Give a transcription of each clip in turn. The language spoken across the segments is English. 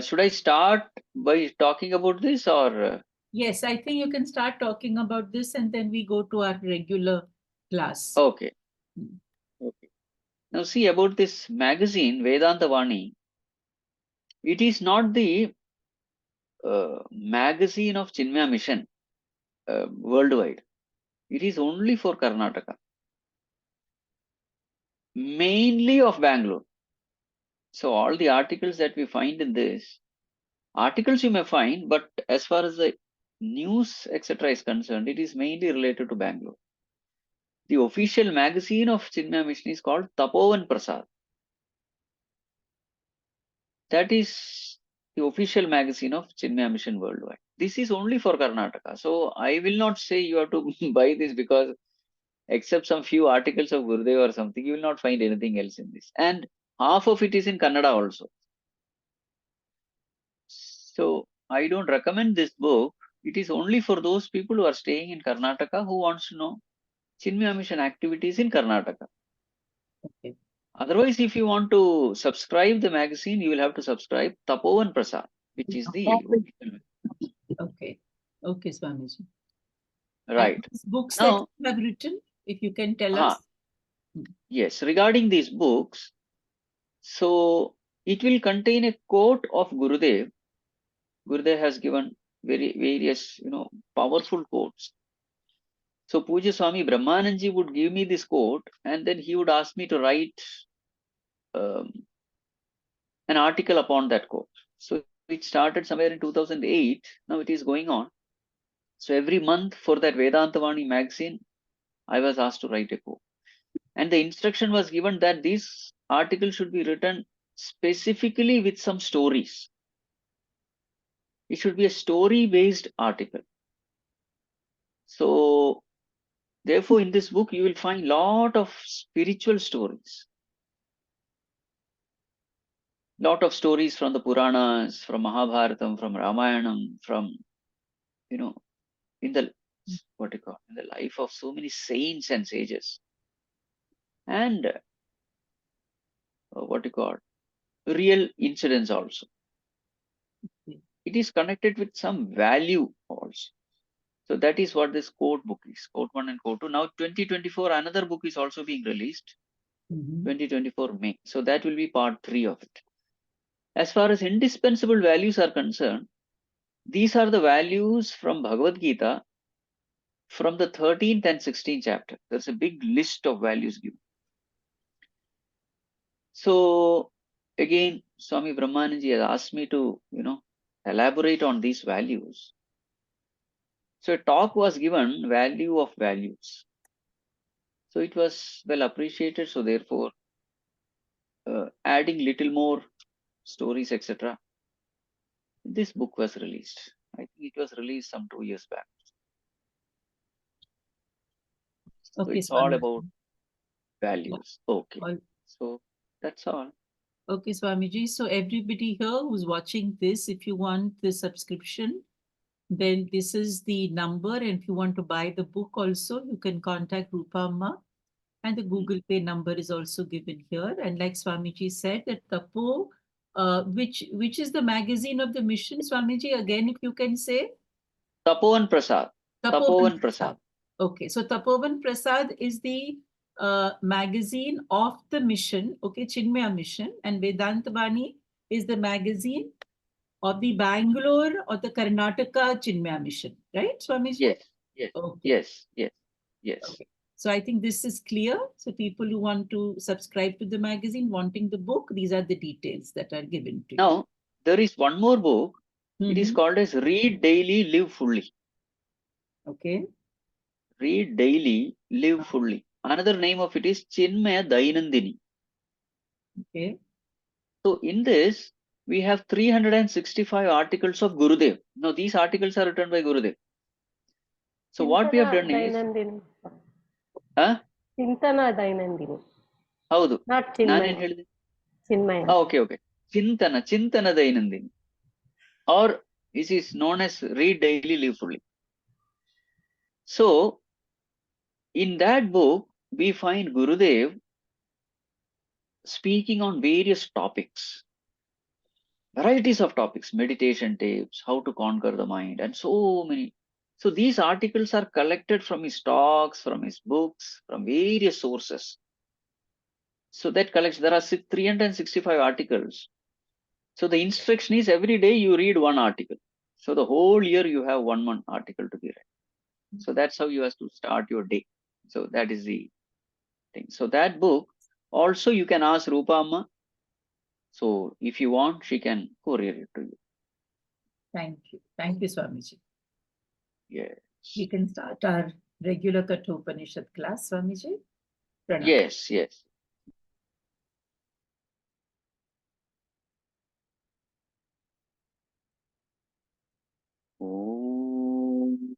Should I start by talking about this or? Yes, I think you can start talking about this and then we go to our regular class. Okay. Okay. Now see about this magazine, Vedanta Vani. It is not the magazine of Chinmaya Mission worldwide. It is only for Karnataka. Mainly of Bangalore. So all the articles that we find in this, articles you may find, but as far as the news, etc. is concerned, it is mainly related to Bangalore. The official magazine of Chinmaya Mission is called Tapovan Prasad. That is the official magazine of Chinmaya Mission worldwide. This is only for Karnataka. So I will not say you have to buy this because except some few articles of Gurudev or something, you will not find anything else in this. And half of it is in Kannada also. So I don't recommend this book. It is only for those people who are staying in Karnataka who wants to know Chinmaya Mission activities in Karnataka. Okay. Otherwise, if you want to subscribe the magazine, you will have to subscribe Tapovan Prasad, which is the official. Okay. Okay, Swamiji. Right. And books that Now, you have written, if you can tell us. yes, regarding these books, so it will contain a quote of Gurudev. Gurudev has given various, powerful quotes. So Puja Swami Brahmananji would give me this quote and then he would ask me to write um, an article upon that quote. So it started somewhere in 2008. Now it is going on. So every month for that Vedantavani magazine, I was asked to write a quote. And the instruction was given that this article should be written specifically with some stories. It should be a story-based article. So therefore, in this book, you will find lot of spiritual stories. Lot of stories from the Puranas, from Mahabharatam, from Ramayanam, from, in the, in the life of so many saints and sages. And real incidents also. It is connected with some value also. So that is what this quote book is, quote 1 and quote 2. Now 2024, another book is also being released, 2024 May. So that will be part 3 of it. As far as indispensable values are concerned, these are the values from Bhagavad Gita from the 13th and 16th chapter. There's a big list of values given. So again, Swami Brahmananji has asked me to, elaborate on these values. So a talk was given, value of values. So it was well appreciated. So therefore, adding little more stories, etc. This book was released. I think it was released some 2 years back. So Okay, it's all about values. Okay. So that's all. Okay, Swamiji. So everybody here who's watching this, if you want the subscription, then this is the number. And if you want to buy the book also, you can contact Rupa Amma. And the Google Pay number is also given here. And like Swamiji said, that Tapo, which is the magazine of the mission, Swamiji, again, if you can say. Tapovan Prasad. Tapovan Prasad. Okay, so Tapovan Prasad is the magazine of the mission, okay, Chinmaya Mission, and Vedanta Bani is the magazine of the Bangalore or the Karnataka Chinmaya Mission, right, Swamiji? Yes, yes, okay. yes. Okay. So I think this is clear. So people who want to subscribe to the magazine, wanting the book, these are the details that are given to you. Now, there is one more book. It is called as Read Daily, Live Fully. Okay. Read Daily, Live Fully. Another name of it is Chinmaya Dainandini. Okay. So in this, we have 365 articles of Gurudev. Now these articles are written by Gurudev. So what we have done is... Chintana Dainandini. Haudu. Not Chinmaya. Chinmaya. Okay. Chintana Dainandini. Or this is known as Read Daily, Live Fully. So in that book, we find Gurudev speaking on various topics. varieties of topics, meditation tapes, how to conquer the mind, and so many. So these articles are collected from his talks, from his books, from various sources. So that collects, there are 365 articles. So the instruction is every day you read one article. So the whole year you have one article to be read. So that's how you have to start your day. So that is the thing. So that book also you can ask Rupa Amma. So if you want, she can courier it to you. Thank you. Thank you, Swamiji. Yes. We can start our regular Kathoapishad class, Swamiji. Pranam. Yes, yes. Om.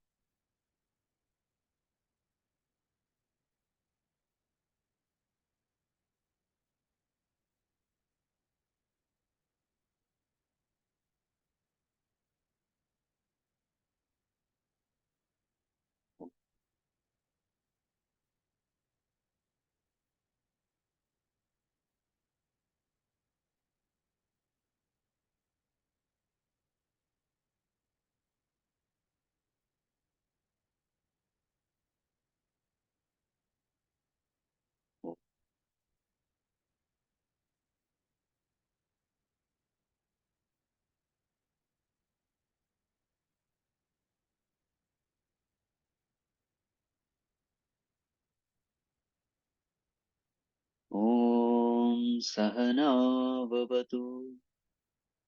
Om Sahana Vavatu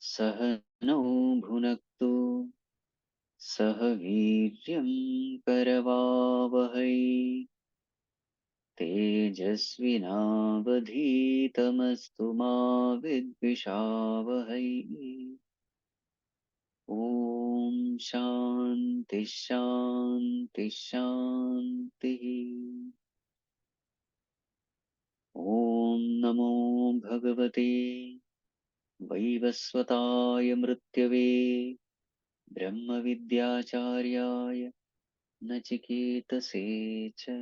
Sahanau Bhunaktu Sah Viryam Karavavahai Tejasvinavadhitamastu ma vidvishavahai. Om Shanti Shanti Shanti. Om Namo Bhagavate Vaivasvataya Mrityave Brahma Vidyacharyaya Nachiketase cha.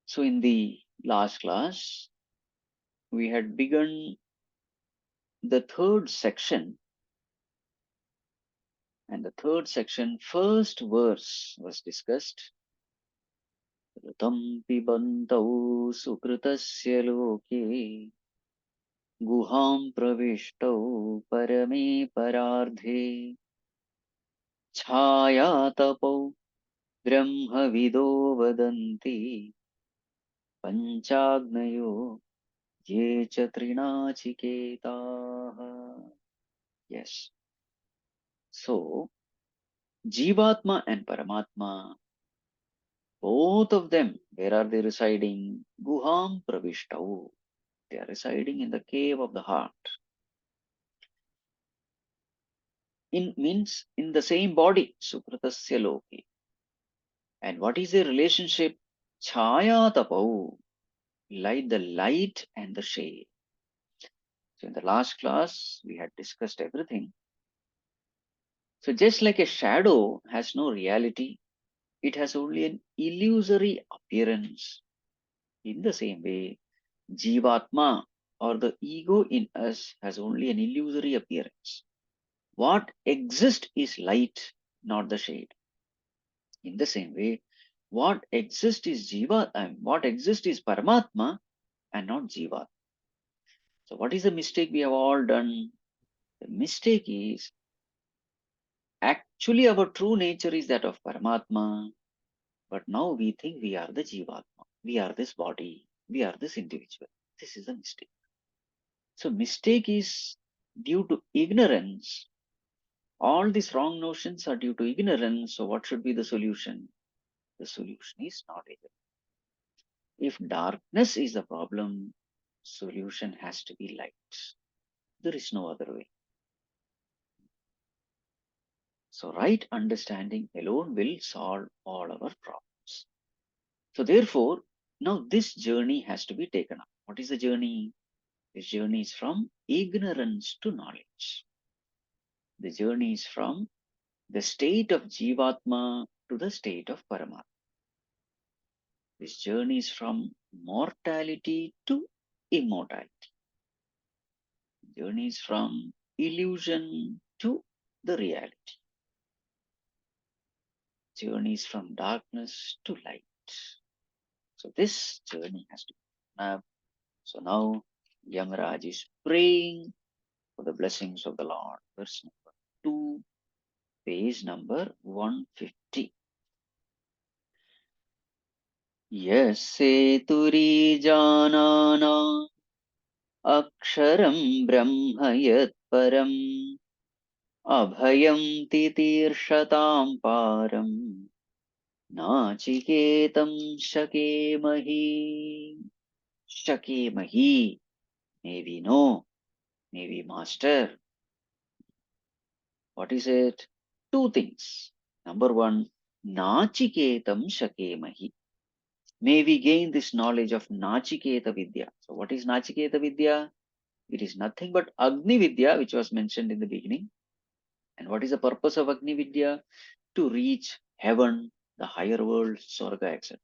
So in the last class, we had begun the third section, and the third section, first verse was discussed. ऋतं पिबन्तौ सुकृतस्य लोके गुहां प्रविष्टौ परमे परार्धे छायातपौ ब्रह्मविदो वदन्ति पञ्चाग्नयो ये च त्रिणाचिकेताः. Yes. So, Jivatma and Paramatma, both of them, where are they residing? Guham Pravishtau. They are residing in the cave of the heart. In means in the same body, Sukratasya Loki. And what is their relationship? Chaya Tapau, like the light and the shade. So in the last class, we had discussed everything. So just like a shadow has no reality, it has only an illusory appearance. In the same way, Jivatma or the ego in us has only an illusory appearance. What exists is light, not the shade. In the same way, what exists is Jiva, and what exists is Paramatma and not Jiva. So what is the mistake we have all done? The mistake is actually our true nature is that of Paramatma, but now we think we are the Jivatma. We are this body. We are this individual. This is a mistake. So mistake is due to ignorance. All these wrong notions are due to ignorance. So what should be the solution? The solution is not ignorance. If darkness is the problem, solution has to be light. There is no other way. So right understanding alone will solve all our problems. So therefore, now this journey has to be taken up. What is the journey? This journey is from ignorance to knowledge. The journey is from the state of Jivatma to the state of Paramatma. This journey is from mortality to immortality. Journey is from illusion to the reality. Journey is from darkness to light. So this journey has to be up. So now Yamaraj is praying for the blessings of the Lord. Verse number 2, page number 150. Yaseturi janana aksharam brahma yat param abhayam titirshatam param nachiketam shakemahi. Shakemahi. May we know, may we master. What is it? Two things. Number one, Nachiketam Shakemahi. May we gain this knowledge of Nachiketa Vidya. So what is Nachiketa Vidya? It is nothing but Agni Vidya, which was mentioned in the beginning. And what is the purpose of Agni Vidya? To reach heaven, the higher world, Swarga, etc.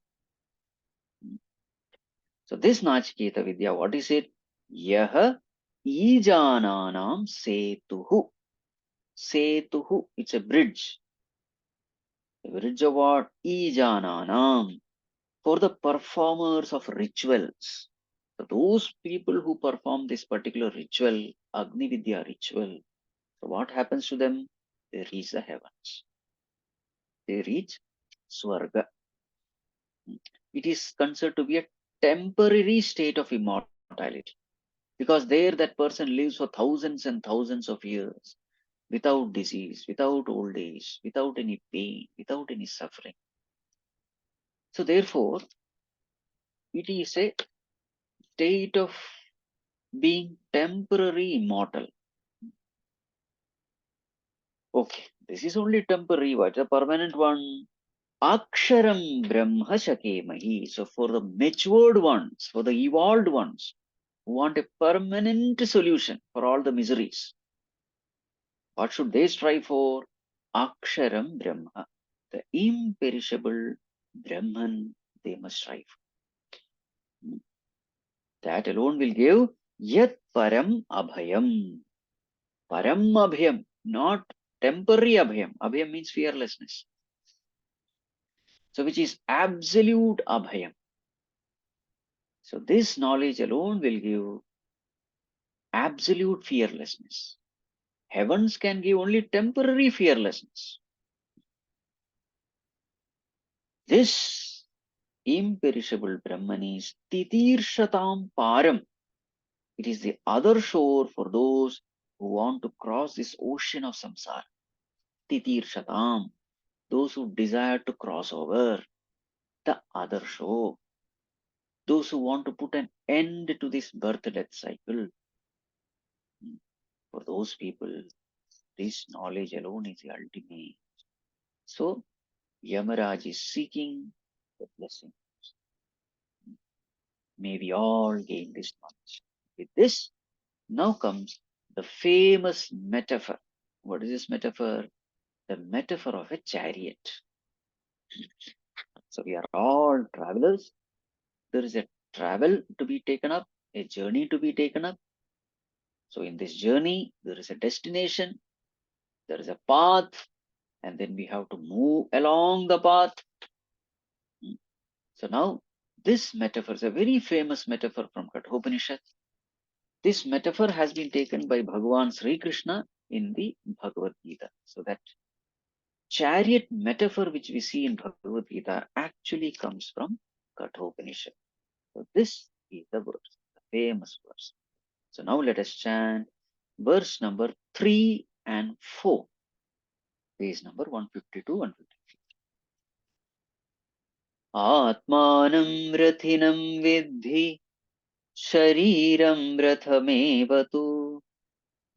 So this Nachiketa Vidya, what is it? Yaha Ijananam Setuhu. Setuhu, it's a bridge. A bridge of what? Ijananam. For the performers of rituals. So those people who perform this particular ritual, Agni Vidya ritual, so what happens to them? They reach the heavens. They reach Swarga. It is considered to be a temporary state of immortality. Because there that person lives for thousands and thousands of years without disease, without old age, without any pain, without any suffering. So therefore, it is a state of being temporary immortal. Okay, this is only temporary. What's a permanent one? Aksharam Brahma Shakemahi. So for the matured ones, for the evolved ones, who want a permanent solution for all the miseries, what should they strive for? Aksharam Brahma, the imperishable Brahman they must strive for. That alone will give Yat Param Abhayam. Param Abhayam, not temporary Abhayam. Abhayam means fearlessness. So which is absolute Abhayam. So this knowledge alone will give absolute fearlessness. Heavens can give only temporary fearlessness. This imperishable Brahman is Titirshatam Param. It is the other shore for those who want to cross this ocean of samsara. Titirshatam, those who desire to cross over the other shore. Those who want to put an end to this birth-death cycle. For those people, this knowledge alone is the ultimate. So, Yamaraj is seeking the blessing. May we all gain this knowledge. With this, now comes the famous metaphor. What is this metaphor? The metaphor of a chariot. So, we are all travelers. There is a travel to be taken up, a journey to be taken up. So, in this journey, there is a destination, there is a path, and then we have to move along the path. So now this metaphor is a very famous metaphor from Kathoapishad. This metaphor has been taken by Bhagavan Sri Krishna in the Bhagavad Gita. So that chariot metaphor which we see in Bhagavad Gita actually comes from Kathoapishad. So this is the verse, the famous verse. So now let us chant verse number 3 and 4. Page number 152 and 153. Atmanam rathinam vidhi शरीरं रथमेव तु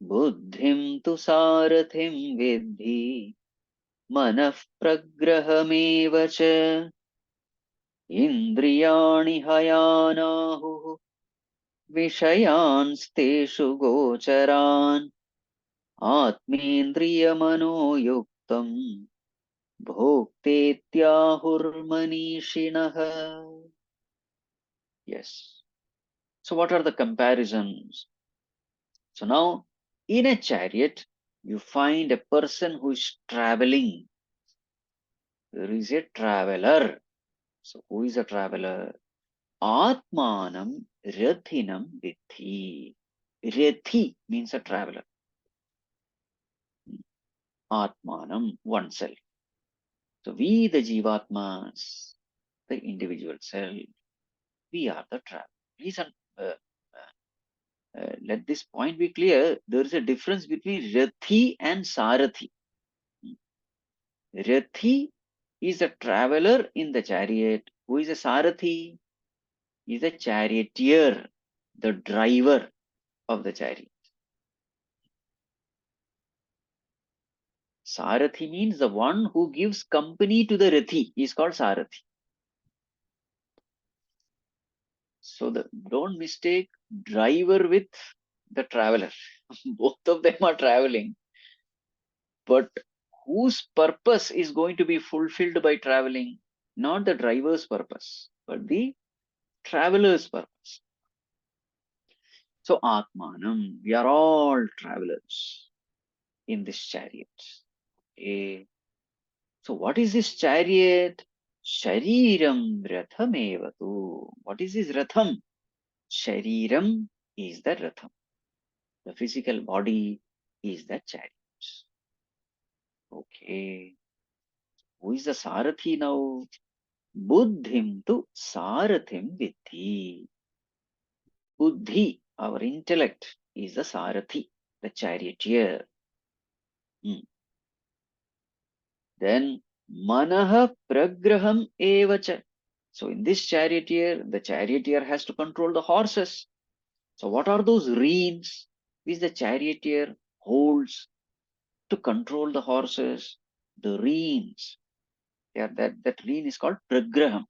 बुद्धिं तु सारथिं विद्धि मनः प्रग्रहमेव च इन्द्रियाणि हयानाहुः विषयांस्तेषु गोचरान् आत्मेन्द्रियमनोयुक्तं bhoktetyahurmanishinah. Yes. So what are the comparisons? So now, in a chariot, you find a person who is traveling. There is a traveler. So who is a traveler? Atmanam Rathinam Vidhi. Rathi means a traveler. Atmanam, oneself. So we, the Jivatmas, the individual self, we are the traveler. Please let this point be clear. There is a difference between Rathi and Sarathi. Rathi is a traveler in the chariot. Who is a Sarathi? Is a charioteer, the driver of the chariot. Sarathi means the one who gives company to the Rathi. He is called Sarathi. So don't mistake driver with the traveler. Both of them are traveling, but whose purpose is going to be fulfilled by traveling? Not the driver's purpose, but the traveler's purpose. So Atmanam, we are all travelers in this chariot. Okay. So what is this chariot? Shariram Ratham Evatu. What is this Ratham? Shariram is the Ratham. The physical body is the chariot. Okay. Who is the Sarathi now? Buddhim tu Sarathim Vidhi. Buddhi, our intellect, is the Sarathi, the charioteer. Then Manaha Pragraham Evacha. So in this charioteer, the charioteer has to control the horses. So what are those reins which the charioteer holds to control the horses? The reins. Yeah, that rein is called Pragraham.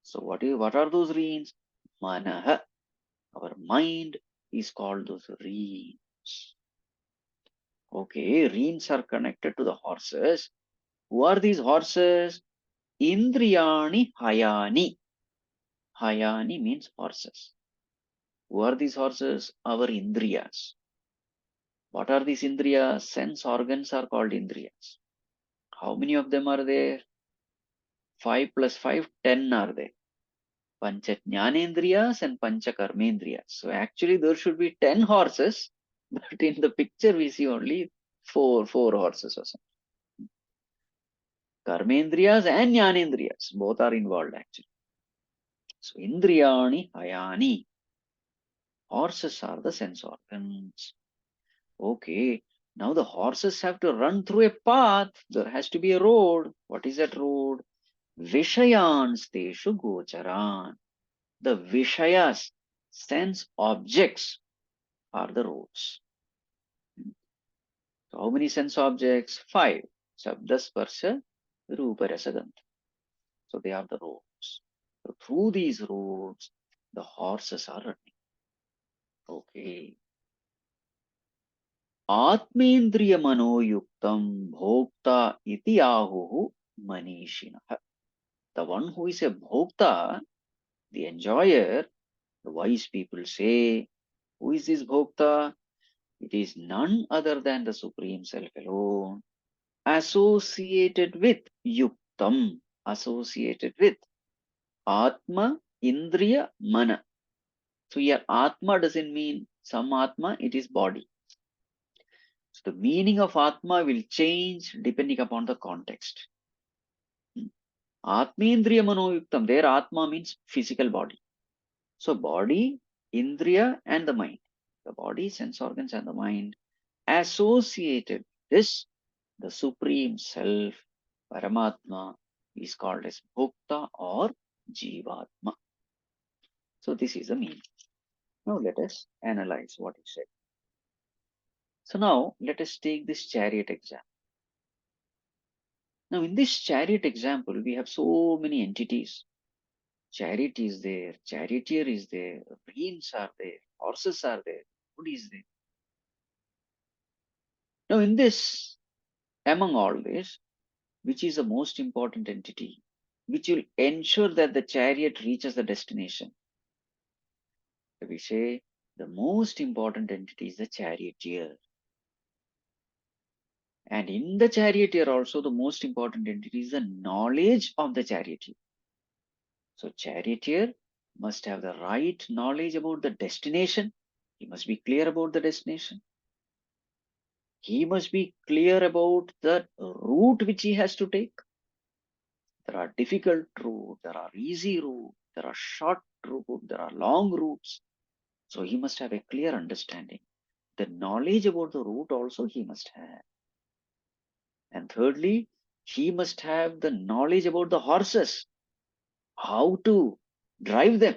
So what are those reins? Manaha. Our mind is called those reins. Okay, reins are connected to the horses. Who are these horses? Indriyani Hayani. Hayani means horses. Who are these horses? Our Indriyas. What are these Indriyas? Sense organs are called Indriyas. How many of them are there? 5 plus 5, 10 are there. Pancha Jnanendriyas and Pancha Karmendriyas. So actually there should be 10 horses, but in the picture we see only four horses or something. Karmendriyas and Jnanendriyas, both are involved actually. So Indriyani Hayani. Horses are the sense organs. Okay, now the horses have to run through a path. There has to be a road. What is that road? Vishayans teshu gocharan. The Vishayas, sense objects, are the roads. So how many sense objects? 5. Shabda, Sparsha, Rupa, Rasa, Gandha. So they are the roads. So through these roads, the horses are running. Okay. Atmendriya manoyuktam bhokta iti ahuhu manishinah. The one who is a bhokta, the enjoyer, the wise people say, who is this bhokta? It is none other than the Supreme Self alone, associated with yuktam, associated with Atma, Indriya, Mana. So here Atma doesn't mean some Atma, it is body. So the meaning of Atma will change depending upon the context. Atmendriya Manoyuktam, there Atma means physical body. So body, Indriya and the mind. The body, sense organs and the mind associated this, the Supreme Self, Paramatma, is called as Bhokta or Jivatma. So this is the meaning. Now let us analyze what he said. So now let us take this chariot example. Now in this chariot example, we have so many entities. Chariot is there, charioteer is there, reins are there, horses are there, food is there. Now in this, among all this, which is the most important entity, which will ensure that the chariot reaches the destination. We say the most important entity is the charioteer. And in the charioteer also, the most important entity is the knowledge of the charioteer. So charioteer must have the right knowledge about the destination. He must be clear about the destination. He must be clear about the route which he has to take. There are difficult routes, there are easy routes, there are short routes, there are long routes. So he must have a clear understanding. The knowledge about the route also he must have. And thirdly, he must have the knowledge about the horses, how to drive them.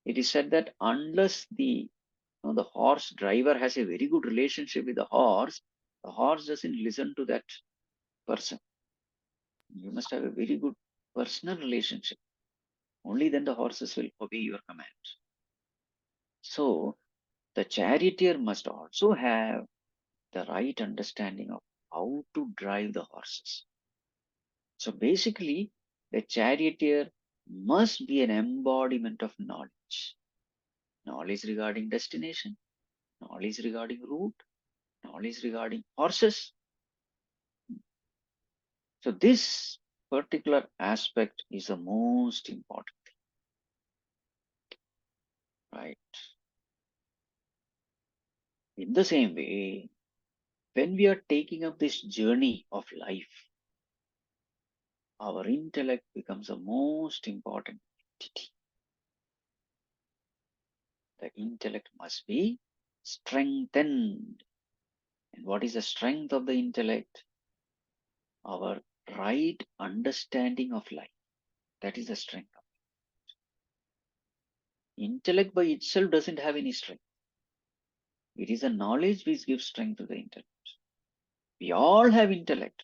It is said that unless the horse driver has a very good relationship with the horse doesn't listen to that person. You must have a very good personal relationship. Only then the horses will obey your command. So the charioteer must also have the right understanding of how to drive the horses. So basically, the charioteer must be an embodiment of knowledge. Knowledge regarding destination, knowledge regarding route, knowledge regarding horses. So this particular aspect is the most important thing, right? In the same way, when we are taking up this journey of life, our intellect becomes the most important entity. The intellect must be strengthened. And what is the strength of the intellect? Our right understanding of life. That is the strength of it. Intellect by itself doesn't have any strength. It is a knowledge which gives strength to the intellect. We all have intellect,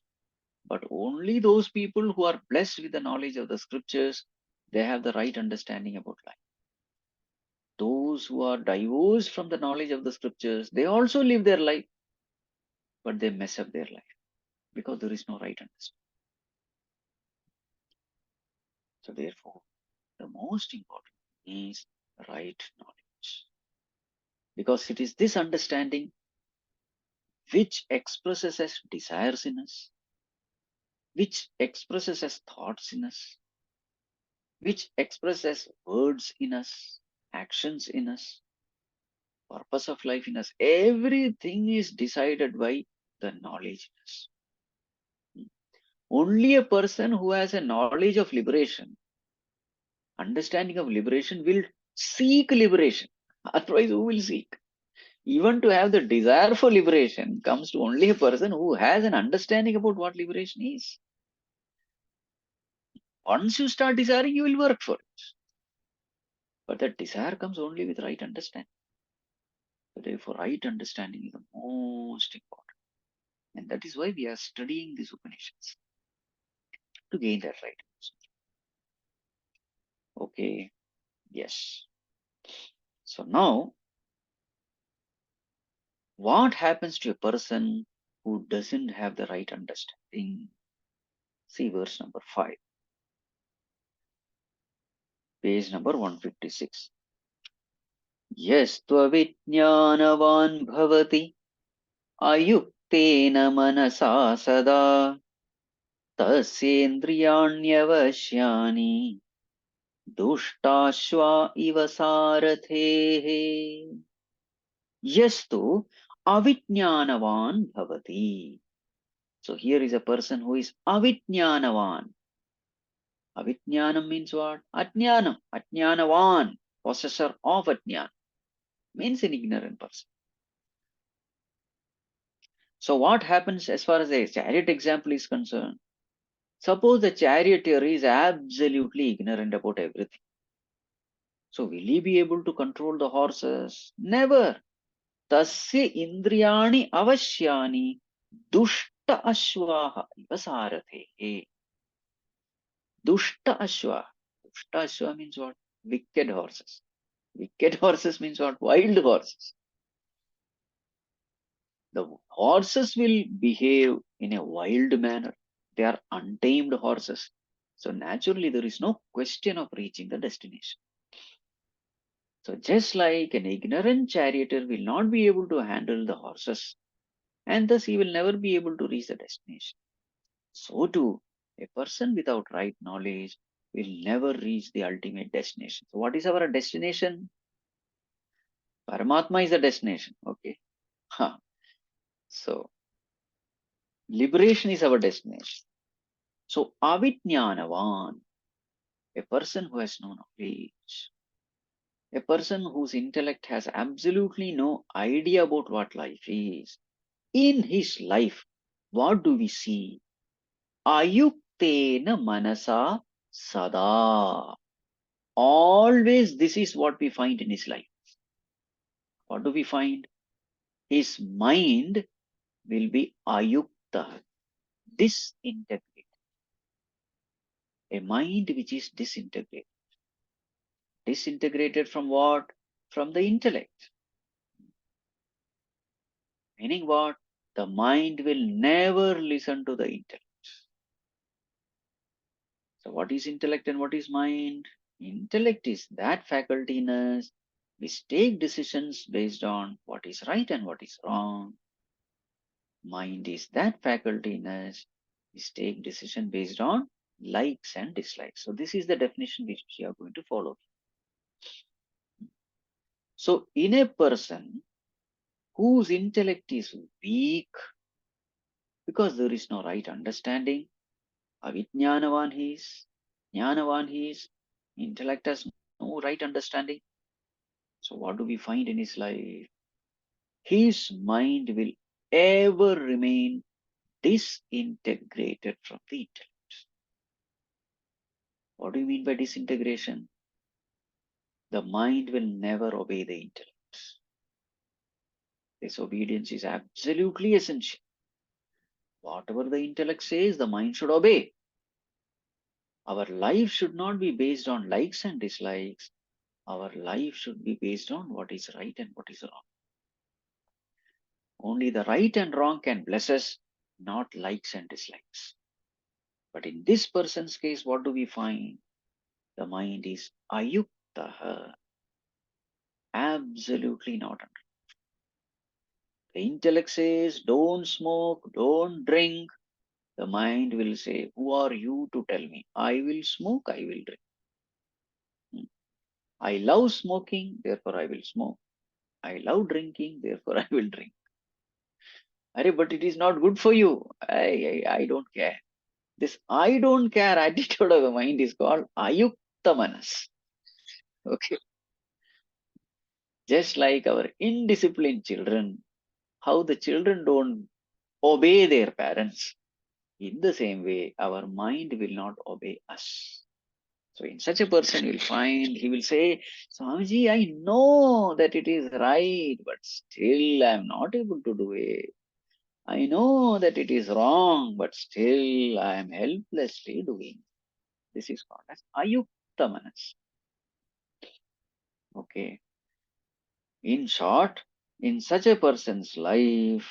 but only those people who are blessed with the knowledge of the scriptures, they have the right understanding about life. Those who are divorced from the knowledge of the scriptures, they also live their life, but they mess up their life because there is no right understanding. So therefore, the most important is right knowledge, because it is this understanding which expresses as desires in us, which expresses as thoughts in us, which expresses words in us, actions in us, purpose of life in us. Everything is decided by the knowledge in us. Only a person who has a knowledge of liberation, understanding of liberation, will seek liberation. Otherwise, who will seek? Even to have the desire for liberation comes to only a person who has an understanding about what liberation is. Once you start desiring, you will work for it. But that desire comes only with right understanding. So therefore, right understanding is the most important. And that is why we are studying these Upanishads, to gain that right understanding. Okay, yes. So now, what happens to a person who doesn't have the right understanding? See verse number 5, page number 156. यस्त्वविज्ञानवान् भवति अयुक्तेन मनसा सदा तस्येन्द्रियाण्यवश्यानि दुष्टाश्वा इव सारथेः यस्तु अविज्ञानवान् भवति. So here is a person who is avijnanavan. Avijnanam means what? Ajnanam. Ajnanavan, possessor of ajnana, means an ignorant person. So what happens as far as the chariot example is concerned? Suppose the charioteer is absolutely ignorant about everything. So will he be able to control the horses? Never. Tasya indriyani avashyani dushta ashvaha iva sarathe. Dushta ashva. Dushta ashva means what? Wicked horses. Wicked horses means what? Wild horses. The horses will behave in a wild manner. They are untamed horses. So naturally, there is no question of reaching the destination. So just like an ignorant charioteer will not be able to handle the horses, and thus he will never be able to reach the destination. So too, a person without right knowledge will never reach the ultimate destination. So what is our destination? Paramatma is the destination. Okay. Huh. So liberation is our destination. So avijnanavan, a person who has no knowledge, a person whose intellect has absolutely no idea about what life is. In his life, what do we see? Ayuktena manasa sada. Always this is what we find in his life. What do we find? His mind will be ayukta, disintegrated. A mind which is disintegrated. Disintegrated from what? From the intellect. Meaning what? The mind will never listen to the intellect. So what is intellect and what is mind? Intellect is that faculty in us which take decisions based on what is right and what is wrong. Mind is that faculty in us which take decision based on likes and dislikes. So this is the definition which we are going to follow. So in a person whose intellect is weak because there is no right understanding, avijnanavan he is, jnanavan he is, intellect has no right understanding. So what do we find in his life? His mind will ever remain disintegrated from the intellect. What do you mean by disintegration? The mind will never obey the intellect. This obedience is absolutely essential. Whatever the intellect says, the mind should obey. Our life should not be based on likes and dislikes. Our life should be based on what is right and what is wrong. Only the right and wrong can bless us, not likes and dislikes. But in this person's case, what do we find? The mind is ayuktaha, absolutely not under. The intellect says, don't smoke, don't drink. The mind will say, who are you to tell me? I will smoke, I will drink. I love smoking, therefore I will smoke. I love drinking, therefore I will drink. Arey, but it is not good for you. I don't care. This I don't care attitude of the mind is called ayukta manas. Okay. Just like our indisciplined children, how the children don't obey their parents. In the same way, our mind will not obey us. So in such a person, you'll find he will say, Swamiji, I know that it is right, but still I am not able to do it. I know that it is wrong, but still I am helplessly doing. This is called as ayukta manas. Okay. In short, in such a person's life,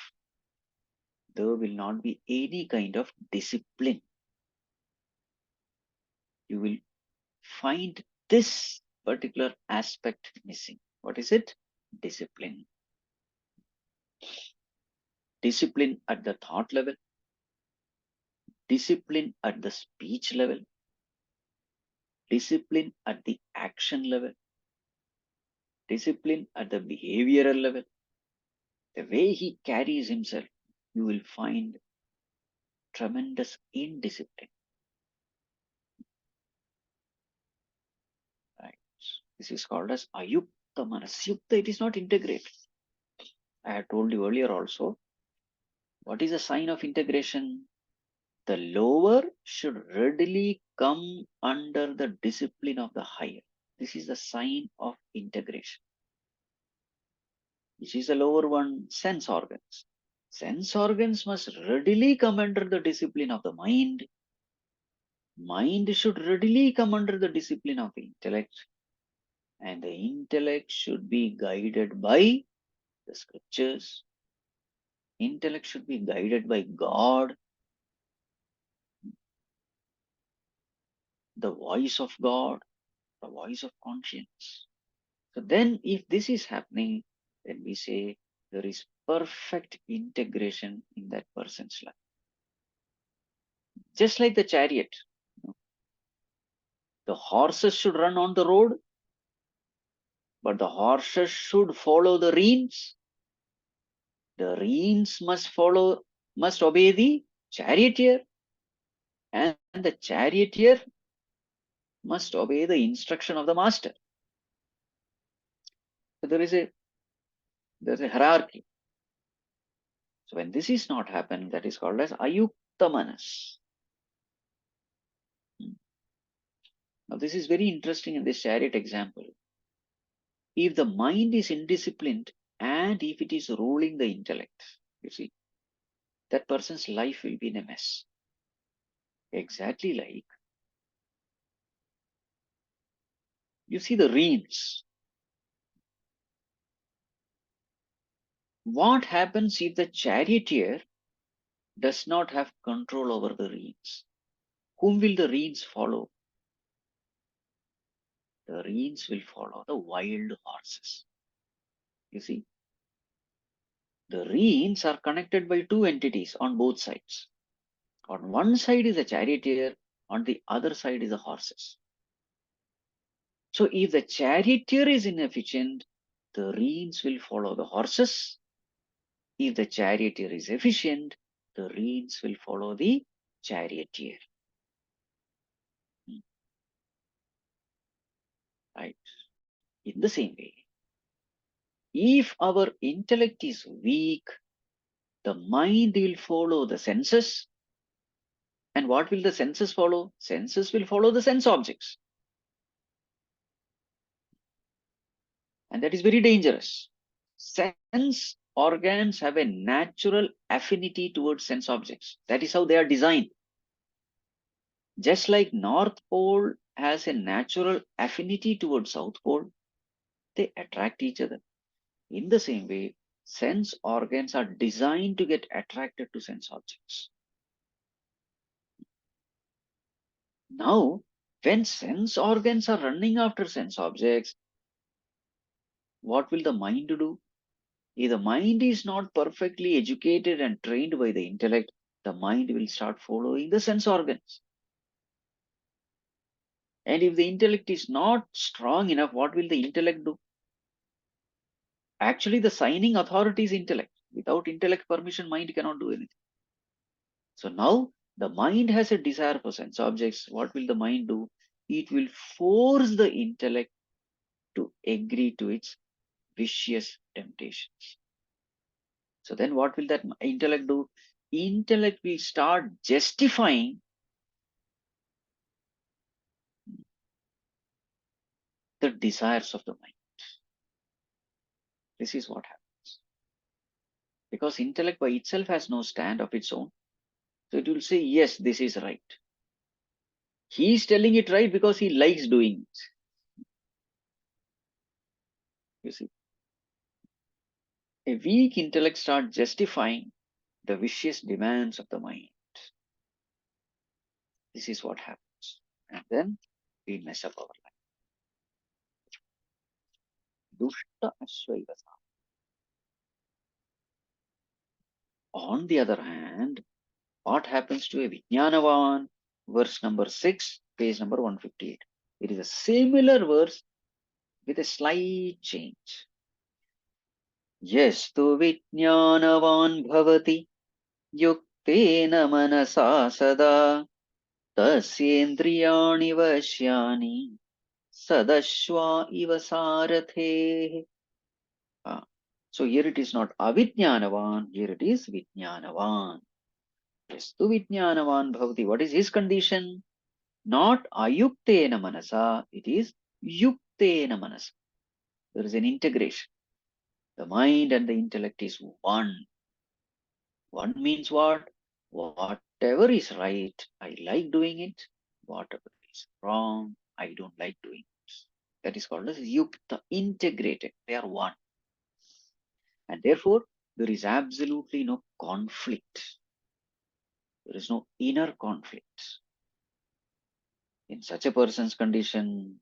there will not be any kind of discipline. You will find this particular aspect missing. What is it? Discipline. Discipline at the thought level, discipline at the speech level, discipline at the action level, discipline at the behavioral level. The way he carries himself, you will find tremendous indiscipline. Right? This is called as ayukta manas. Yukta, it is not integrated. I had told you earlier also. What is a sign of integration? The lower should readily come under the discipline of the higher. This is the sign of integration. Which is the lower one? Sense organs. Sense organs must readily come under the discipline of the mind. Mind should readily come under the discipline of the intellect. And the intellect should be guided by the scriptures, intellect should be guided by God, the voice of God, the voice of conscience. So then if this is happening, then we say there is perfect integration in that person's life. Just like the chariot, the horses should run on the road, but the horses should follow the reins. The reins must obey the charioteer, and the charioteer must obey the instruction of the master. So there's a hierarchy. So when this is not happening, that is called as ayukta manas. Now this is very interesting in this chariot example. If the mind is indisciplined and if it is ruling the intellect, you see, that person's life will be in a mess. Exactly like you see the reins. What happens if the charioteer does not have control over the reins? Whom will the reins follow? The reins will follow the wild horses. You see, the reins are connected by two entities on both sides. On one side is the charioteer, on the other side is the horses. So if the charioteer is inefficient, the reins will follow the horses. If the charioteer is efficient, the reins will follow the charioteer. Right? In the same way, if our intellect is weak, the mind will follow the senses. And what will the senses follow? Senses will follow the sense objects. And that is very dangerous. Sense organs have a natural affinity towards sense objects. That is how they are designed. Just like North Pole has a natural affinity towards South Pole, they attract each other. In the same way, sense organs are designed to get attracted to sense objects. Now, when sense organs are running after sense objects, what will the mind do? If the mind is not perfectly educated and trained by the intellect, the mind will start following the sense organs. And if the intellect is not strong enough, what will the intellect do? Actually, the signing authority is intellect. Without intellect permission, mind cannot do anything. So now the mind has a desire for sense objects. What will the mind do? It will force the intellect to agree to its vicious temptations. So then what will that intellect do? Intellect will start justifying the desires of the mind. This is what happens. Because intellect by itself has no stand of its own. So it will say, yes, this is right. He is telling it right because he likes doing it. You see, a weak intellect starts justifying the vicious demands of the mind. This is what happens. And then we mess up our life. Dushta Ashvaivasa. On the other hand, what happens to a Vijnanavan? Verse number 6, page number 158. It is a similar verse with a slight change. Yastu Vijnanavan bhavati yuktena manasa sada tasyendriyani vashyani sadashva iva sarathe. So here it is not avijnanavan, here it is vijnanavan. Yastu vijnanavan bhavati. What is his condition? Not ayuktena manasa, it is yuktena manasa. There is an integration. The mind and the intellect is one. One means what? Whatever is right, I like doing it. Whatever is wrong, I don't like doing it. That is called as yukta, integrated. They are one. And therefore, There is absolutely no conflict. There is no inner conflict. In such a person's condition,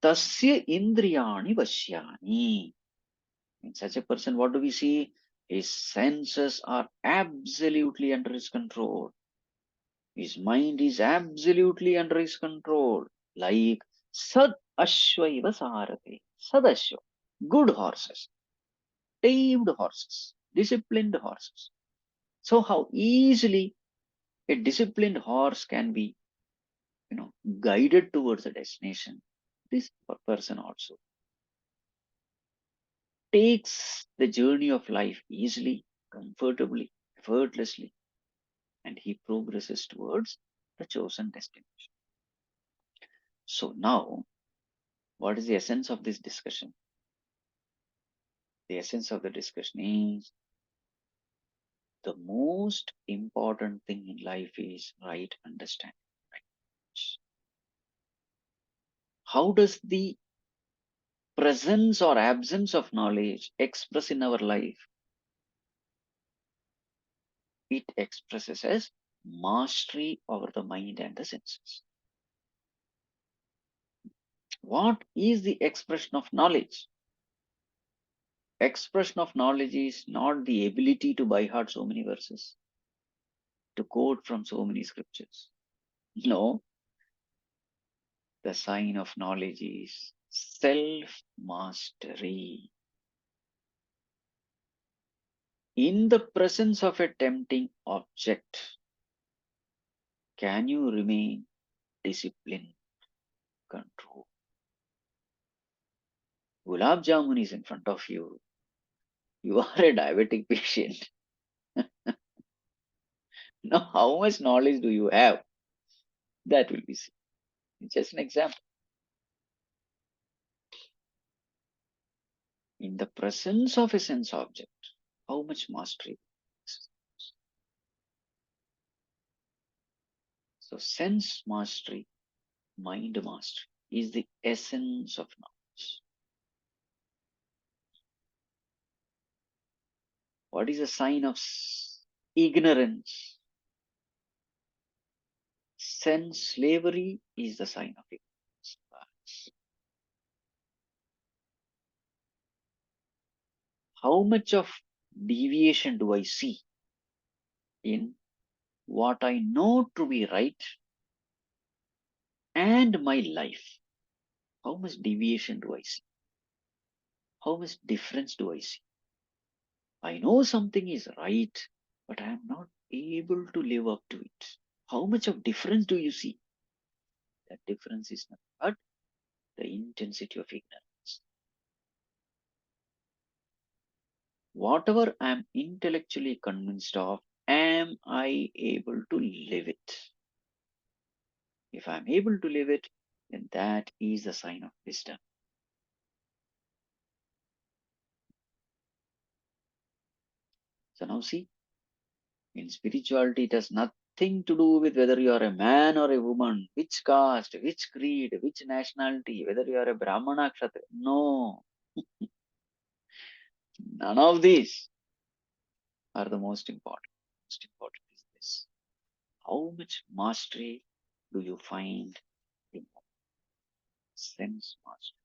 tasya indriyani vashyani. In such a person, what do we see? His senses are absolutely under his control. His mind is absolutely under his control. Like sad ashwaiva sarate. Sad ashwa. Good horses. Tamed horses. Disciplined horses. So how easily a disciplined horse can be, guided towards a destination. This person also takes the journey of life easily, comfortably, effortlessly, and he progresses towards the chosen destination. So now, what is the essence of this discussion? The essence of the discussion is the most important thing in life is right understanding. Right? How does the presence or absence of knowledge express in our life? It expresses as mastery over the mind and the senses. What is the expression of knowledge? Expression of knowledge is not the ability to by heart so many verses, to quote from so many scriptures. No, the sign of knowledge is self mastery. In the presence of a tempting object, can you remain disciplined, control? Gulab Jamun is in front of you. You are a diabetic patient. Now, how much knowledge do you have? That will be seen. Just an example. In the presence of a sense object, how much mastery? So, sense mastery, mind mastery is the essence of knowledge. What is a sign of ignorance? Sense slavery is the sign of ignorance. How much of deviation do I see in what I know to be right and my life? How much deviation do I see? How much difference do I see? I know something is right, but I am not able to live up to it. How much of difference do you see? That difference is nothing but the intensity of ignorance. Whatever I am intellectually convinced of, am I able to live it? If I am able to live it, then that is a sign of wisdom. So now see, in spirituality, it has nothing to do with whether you are a man or a woman, which caste, which creed, which nationality, whether you are a Brahmana, Kshatriya. No, none of these are the most important. Most important is this. How much mastery do you find in sense mastery?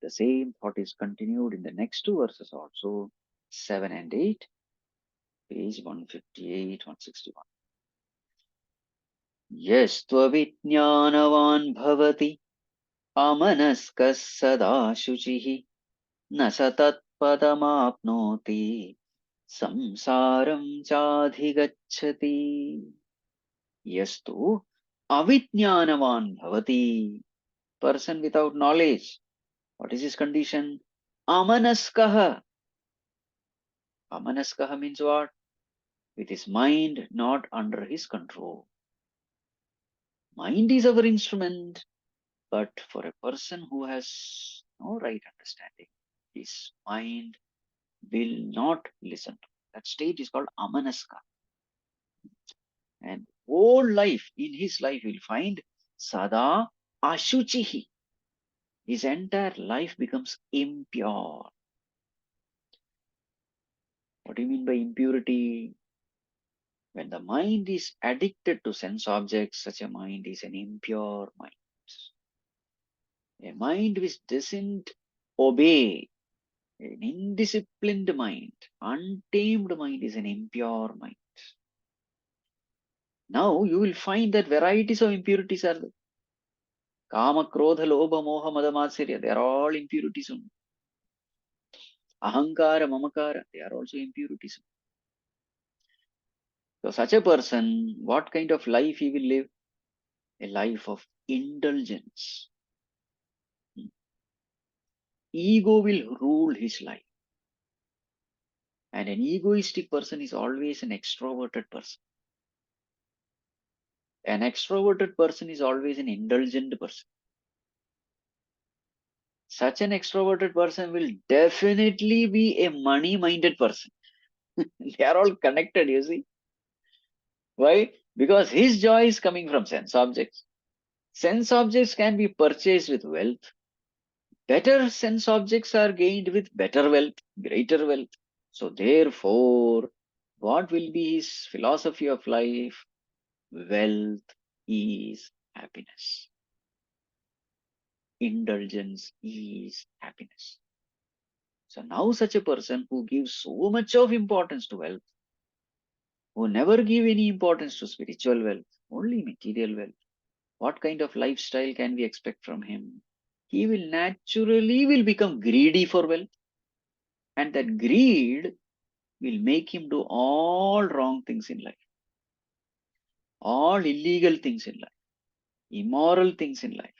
The same thought is continued in the next two verses also, 7 and 8, page 158, 161. Yastvavijnanavan bhavati amanaskas sada shuchihi na satatpadamapnoti samsaram chadhigacchati. Yastu avijnanavan bhavati. Person without knowledge. What is his condition? Amanaskaha. Amanaskaha means what? With his mind not under his control. Mind is our instrument, but for a person who has no right understanding, his mind will not listen to. That state is called amanaska. And whole life, in his life, he will find sada ashuchihi. His entire life becomes impure. What do you mean by impurity? When the mind is addicted to sense objects, such a mind is an impure mind. A mind which doesn't obey, an indisciplined mind, untamed mind is an impure mind. Now you will find that varieties of impurities are there. Kama, Krodha, Lobha, Moha, Mada, Matsarya, they are all impurities only. Ahankara, Mamakara, they are also impurities. So such a person, what kind of life he will live? A life of indulgence. Ego will rule his life. And an egoistic person is always an extroverted person. An extroverted person is always an indulgent person. Such an extroverted person will definitely be a money-minded person. They are all connected, you see. Why? Because his joy is coming from sense objects. Sense objects can be purchased with wealth. Better sense objects are gained with better wealth, greater wealth. So therefore, what will be his philosophy of life? Wealth is happiness. Indulgence is happiness. So now such a person who gives so much of importance to wealth, who never give any importance to spiritual wealth, only material wealth, what kind of lifestyle can we expect from him? He will naturally will become greedy for wealth, and that greed will make him do all wrong things in life, all illegal things in life, immoral things in life,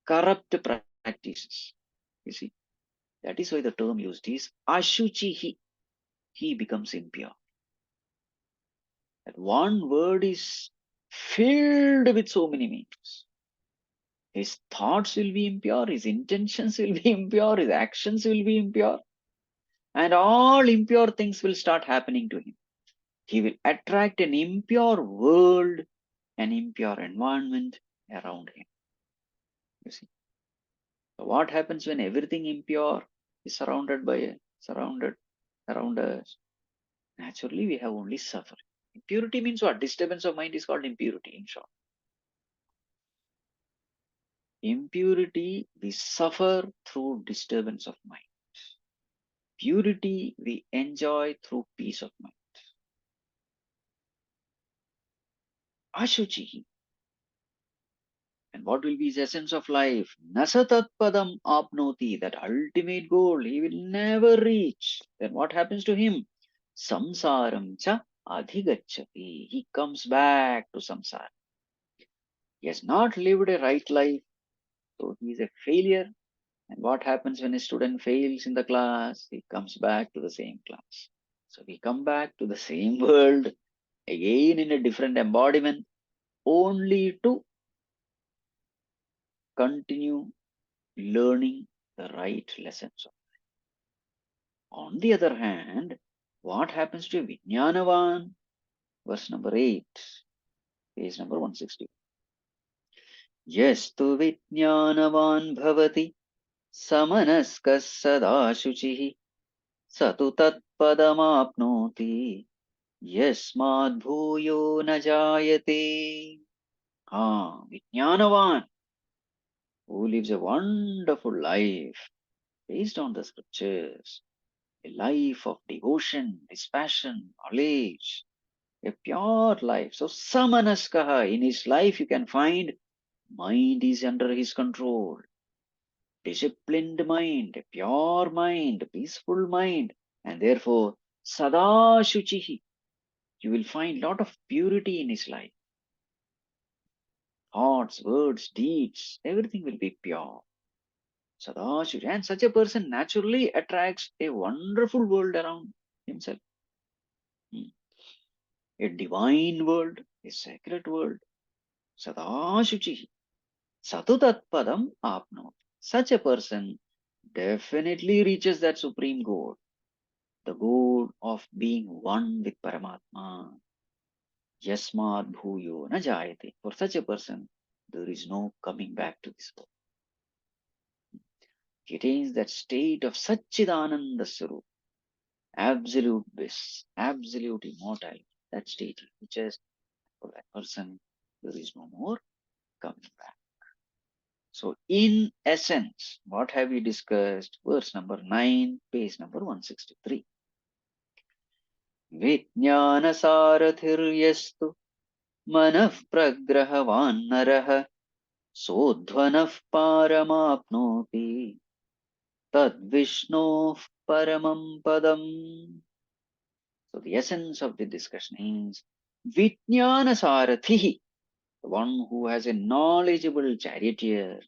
corrupt practices. You see, that is why the term used is ashuchihi. He becomes impure. That one word is filled with so many meanings. His thoughts will be impure, his intentions will be impure, his actions will be impure, and all impure things will start happening to him. He will attract an impure world, an impure environment around him. You see. So what happens when everything impure is surrounded around us? Naturally, we have only suffering. Impurity means what? Disturbance of mind is called impurity, in short. Impurity, we suffer through disturbance of mind. Purity, we enjoy through peace of mind. Ashuchi. And what will be his essence of life? Nasatat padam apnoti, that ultimate goal he will never reach. Then what happens to him? Samsaram cha adhigacchati. He comes back to samsara. He has not lived a right life, so he is a failure. And what happens when a student fails in the class? He comes back to the same class. So we come back to the same world, again in a different embodiment, only to continue learning the right lessons. On the other hand, what happens to Vijnanavan? Verse number 8, page number 160. Yastu Vijnanavan bhavati samanaskas sada shuchihi satu tat padamapnoti yasmad bhuyo na jayate. Vijnanavan, who lives a wonderful life based on the scriptures, a life of devotion, dispassion, knowledge, a pure life. So samanaskaha, in his life you can find mind is under his control, disciplined mind, a pure mind, peaceful mind, and therefore sada shuchihi. You will find lot of purity in his life. Thoughts, words, deeds, everything will be pure. Sada shuchi. And such a person naturally attracts a wonderful world around himself. A divine world, a sacred world. Sada shuchi. Satutat padam apnot. Such a person definitely reaches that supreme goal, the goal of being one with Paramatma. Yasmad bhuyo na jayate. For such a person, there is no coming back to this world. He attains that state of Satchidananda Swarup. absolute bliss, absolute immortality, that state reaches for that person, there is no more coming back. So, in essence, what have we discussed? Verse number 9, page number 163. Vijnanasarathirystu manah pragrahavan narah sodhvanah paramapnoti tad vishnoh paramam padam. So, the essence of the discussion is Vijnanasarathi, the one who has a knowledgeable charioteer,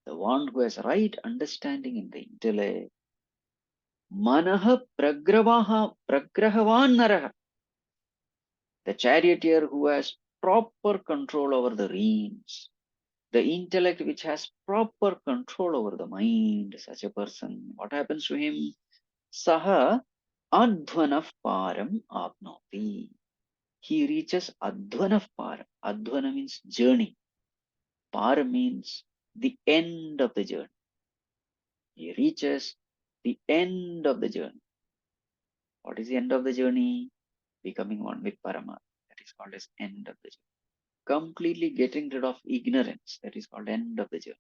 the one who has right understanding in the intellect. Manaha pragrahavan naraha, the charioteer who has proper control over the reins, the intellect which has proper control over the mind, such a person, what happens to him? Saha adhvanaf param apnoti. He reaches adhvanaf param. Adhvana means journey. Param means the end of the journey. He reaches the end of the journey. What is the end of the journey? Becoming one with Parama. That is called as end of the journey. Completely getting rid of ignorance. That is called end of the journey.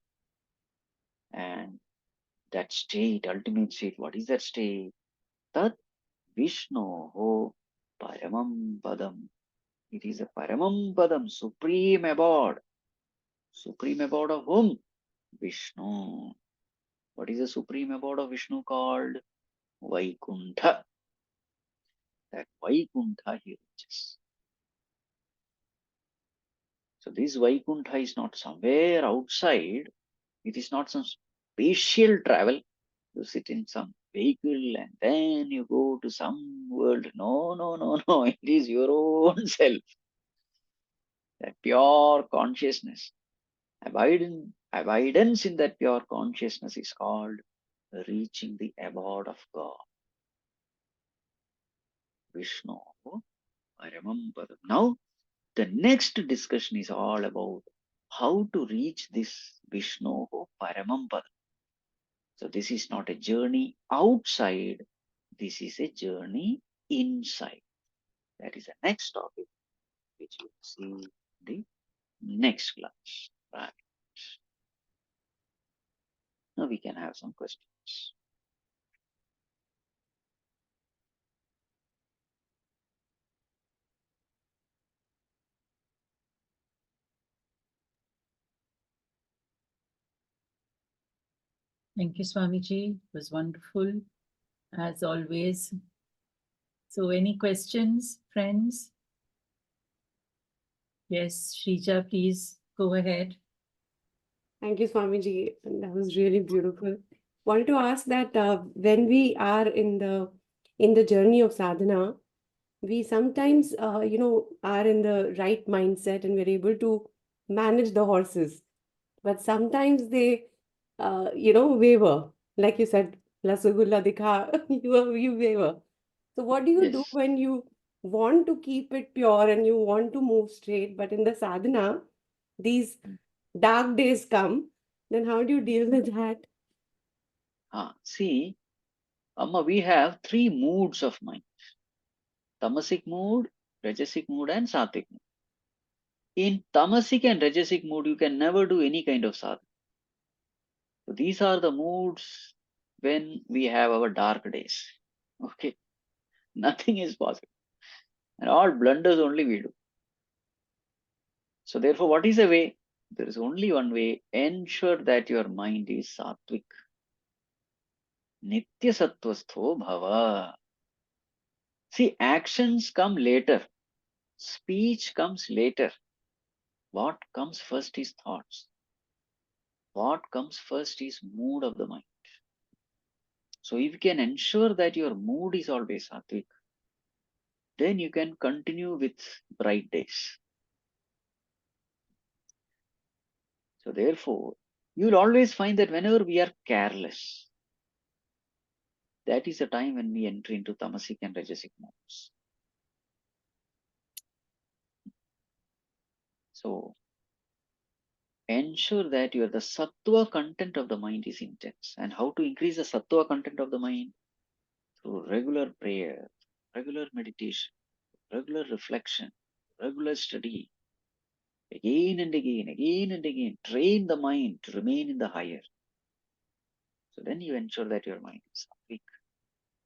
And that state, ultimate state, what is that state? Tat Vishnoho Paramam Padam. It is a Paramam Padam, supreme abode. Supreme abode of whom? Vishnu. What is the supreme abode of Vishnu called? Vaikuntha. That Vaikuntha he reaches. So this Vaikuntha is not somewhere outside. It is not some spatial travel. You sit in some vehicle and then you go to some world. No, no, no, no. It is your own self. That pure consciousness. Abidance in that pure consciousness is called reaching the abode of God. Vishnu Paramam Padam. Now, the next discussion is all about how to reach this Vishnu Paramam Padam. So this is not a journey outside, this is a journey inside. That is the next topic which you will see in the next class. Right. Now we can have some questions. Thank you, Swamiji. It was wonderful, as always. So, any questions, friends? Yes, Shrija, please go ahead. Thank you, Swamiji. That was really beautiful. Wanted to ask that when we are in the journey of sadhana, we sometimes are in the right mindset and we're able to manage the horses, but sometimes they waver. Like you said, Lasagulla dikha, you waver. So what do you do Yes. when you want to keep it pure and you want to move straight, but in the sadhana, these dark days come, then how do you deal with that? See, Amma, we have three moods of mind. Tamasic mood, Rajasic mood and Sattvic mood. In Tamasic and Rajasic mood, you can never do any kind of sadhana. So these are the moods when we have our dark days. Okay, nothing is possible. And all blunders only we do. So therefore, what is the way? There is only one way. Ensure that your mind is sattvic. Nitya sattvastho bhava. See, actions come later. Speech comes later. What comes first is thoughts. What comes first is mood of the mind. So if you can ensure that your mood is always sattvic, then you can continue with bright days. So therefore, you will always find that whenever we are careless, that is the time when we enter into tamasic and rajasic modes. So ensure that the sattva content of the mind is intense. And how to increase the sattva content of the mind? through regular prayer, regular meditation, regular reflection, regular study, again and again, train the mind to remain in the higher. So then you ensure that your mind is weak.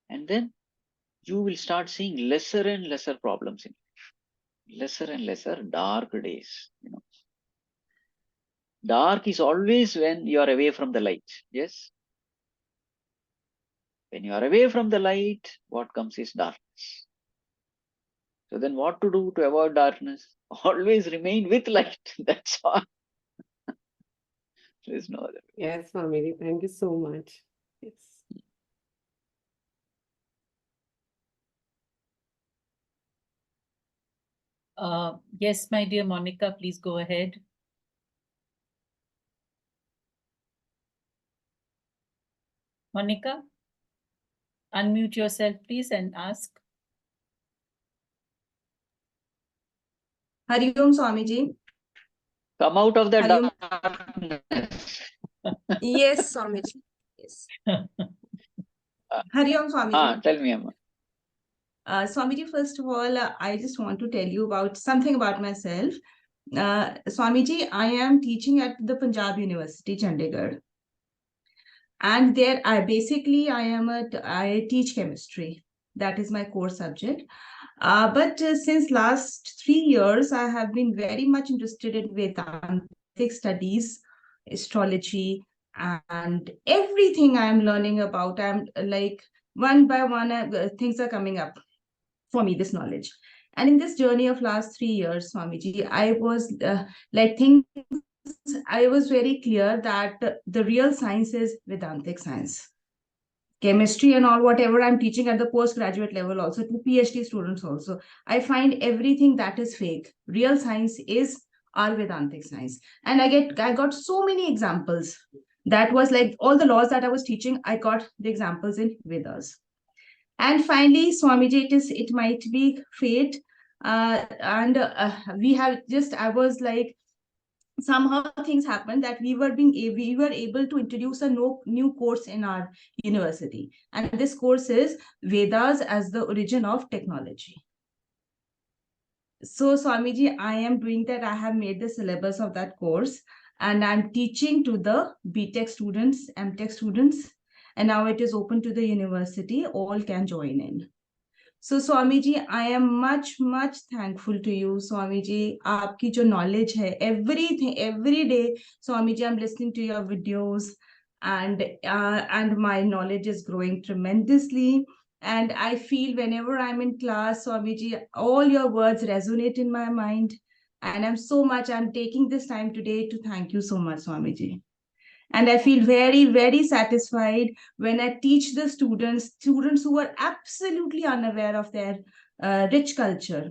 And then you will start seeing lesser and lesser problems in life, lesser and lesser dark days. Dark is always when you are away from the light. Yes. When you are away from the light, what comes is darkness. So then what to do to avoid darkness? Always remain with light. That's all. There is no other way. Yes, Swamiji, thank you so much. Yes. Yes, my dear Monica, please go ahead. Monica, unmute yourself, please, and ask. Hari Om Swamiji. Come out of the Hari Om. darkness. Yes, Swamiji. Yes. Hari Om Swamiji. Tell me, Amma. Swamiji, first of all, I just want to tell you about something about myself. Swamiji, I am teaching at the Punjab University, Chandigarh. And there, I teach chemistry. That is my core subject. But since last 3 years, I have been very much interested in Vedantic studies, astrology, and everything I am learning about. I'm like one by one, things are coming up for me, this knowledge. And in this journey of last 3 years, Swamiji, I was very clear that the real science is Vedantic science. Chemistry and all, whatever I'm teaching at the postgraduate level, also to PhD students also, I find everything that is fake. Real science is our Vedantic science. And I got so many examples. That was like all the laws that I was teaching, I got the examples in Vedas. And finally, Swamiji, it might be fate. I was like, somehow things happened that we were able to introduce a new course in our university, and this course is Vedas as the origin of technology. So Swamiji, I am doing that. I have made the syllabus of that course, and I'm teaching to the BTech students, MTech students, and now it is open to the university. All can join in. So Swamiji, I am much thankful to you, Swamiji. Aapki jo knowledge hai, everything, every day, Swamiji, I'm listening to your videos, and my knowledge is growing tremendously. And I feel whenever I'm in class, Swamiji, all your words resonate in my mind. And I'm taking this time today to thank you so much, Swamiji. And I feel very satisfied when I teach the students who are absolutely unaware of their rich culture.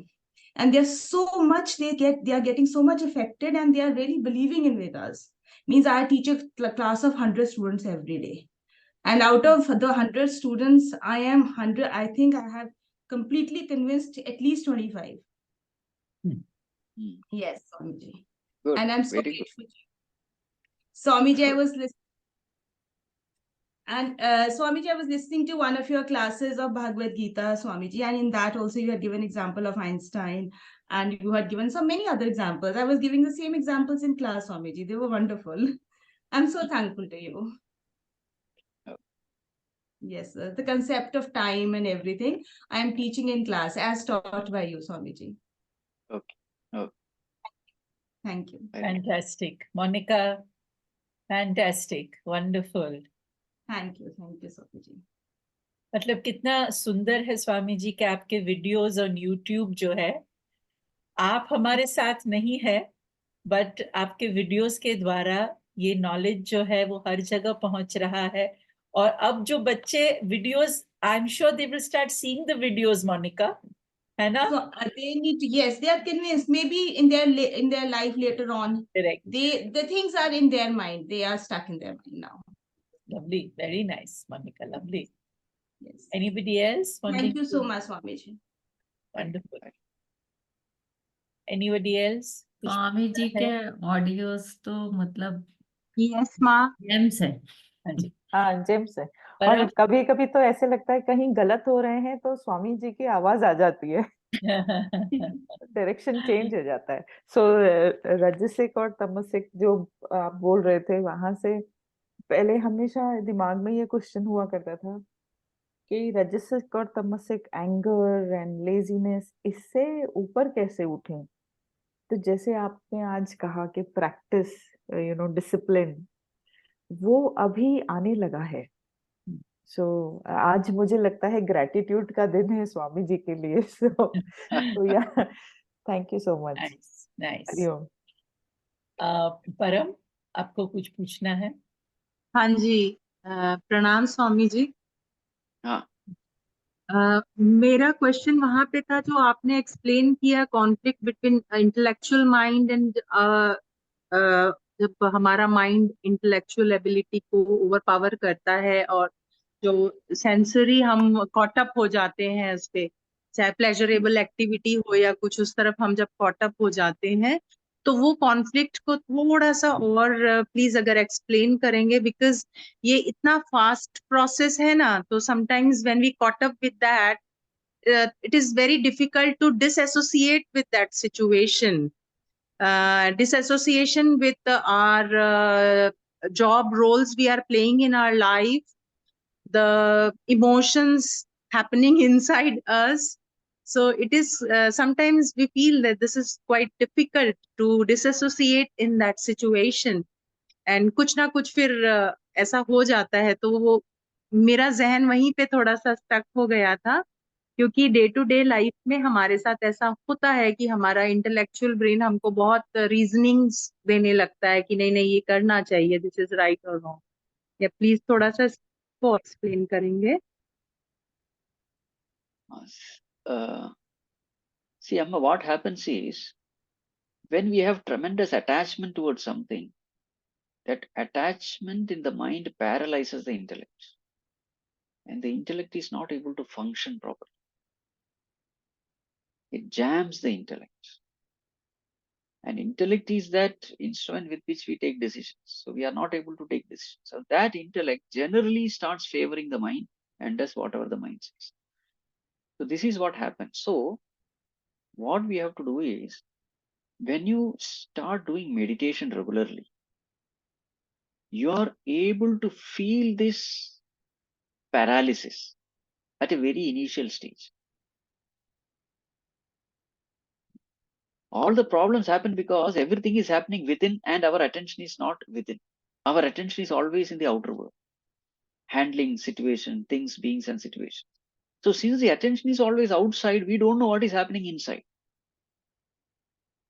And there's so much they are getting so much affected, and they are really believing in Vedas. Means I teach a class of 100 students every day. And out of the 100 students, I think I have completely convinced at least 25. Yes, Swamiji. Good. And I'm so Very grateful. Swamiji, I was listening. And Swamiji, I was listening to one of your classes of Bhagavad Gita, Swamiji, and in that also you had given example of Einstein, and you had given so many other examples. I was giving the same examples in class, Swamiji. They were wonderful. I'm so thankful to you. Oh. Yes, the concept of time and everything, I am teaching in class as taught by you, Swamiji. Okay. Oh. Thank you. Fantastic. Monica, fantastic. Wonderful. Thank you, Swamiji. मतलब कितना सुंदर है स्वामी जी के आपके videos on YouTube जो है, आप हमारे साथ नहीं है, बट आपके वीडियोस के द्वारा ये नॉलेज जो है वो हर जगह पहुंच रहा है. और अब जो बच्चे videos, I am sure they will start seeing the videos, Monika, है ना? So they need to, yes, they are convinced, maybe in their life later on. Correct. The things are in their mind. They are stuck in their mind now. Lovely. Very nice, Monica. Lovely. Yes. Anybody else? Thank you so much, Swamiji. Wonderful. Anybody else? Swami ji के audios तो मतलब yes माँ games है. हाँ जी। हाँ, James है। पर और अब कभी कभी तो ऐसे लगता है कहीं गलत हो रहे हैं तो स्वामी जी की आवाज आ जाती है, डायरेक्शन चेंज हो जाता है। सो रजसिक और तमसिक जो आप बोल रहे थे, वहां से पहले हमेशा दिमाग में ये क्वेश्चन हुआ करता था कि रजसिक और तमसिक, एंगर एंड लेजीनेस, इससे ऊपर कैसे उठें। तो जैसे आपने आज कहा कि प्रैक्टिस, डिसिप्लिन, वो अभी आने लगा है। सो आज मुझे लगता है ग्रेटिट्यूड का दिन है स्वामी जी के लिए। सो या, thank you so much. Nice nice. Hariom. परम, आपको कुछ पूछना है? हाँ जी, प्रणाम स्वामी जी। हाँ, मेरा क्वेश्चन वहां पे था जो आपने एक्सप्लेन किया, conflict between intellectual mind and जब हमारा माइंड इंटेलेक्चुअल एबिलिटी को ओवर पावर करता है और जो सेंसरी हम कॉट अप हो जाते हैं उस पे, चाहे प्लेजरेबल एक्टिविटी हो या कुछ उस तरफ हम जब कॉट अप हो जाते हैं, तो वो कॉन्फ्लिक्ट को थोड़ा सा और प्लीज अगर एक्सप्लेन करेंगे, बिकॉज ये इतना फास्ट प्रोसेस है ना, तो sometimes when we caught up with that it is very difficult to disassociate with that situation. Disassociation with our job roles we are playing in our life, the emotions happening inside us. So it is sometimes we feel that this is quite difficult to disassociate in that situation. And कुछ ना कुछ फिर ऐसा हो जाता है, तो वो मेरा जहन वहीं पे थोड़ा सा स्टक हो गया था, क्योंकि डे टू डे लाइफ में हमारे साथ ऐसा होता है कि हमारा इंटेलेक्चुअल ब्रेन हमको बहुत रीजनिंग्स देने लगता है कि नहीं नहीं ये करना चाहिए, दिस इज राइट और रॉन्ग। या प्लीज थोड़ा सा इसको एक्सप्लेन करेंगे? see, Amma, what happens is when we have tremendous attachment towards something, that attachment in the mind paralyzes the intellect, and the intellect is not able to function properly. It jams the intellect. And intellect is that instrument with which we take decisions. So we are not able to take decisions. So that intellect generally starts favoring the mind and does whatever the mind says. So this is what happens. So what we have to do is, when you start doing meditation regularly, you are able to feel this paralysis at a very initial stage. All the problems happen because everything is happening within and our attention is not within. Our attention is always in the outer world, handling situation, things, beings, and situations. So since the attention is always outside, we don't know what is happening inside.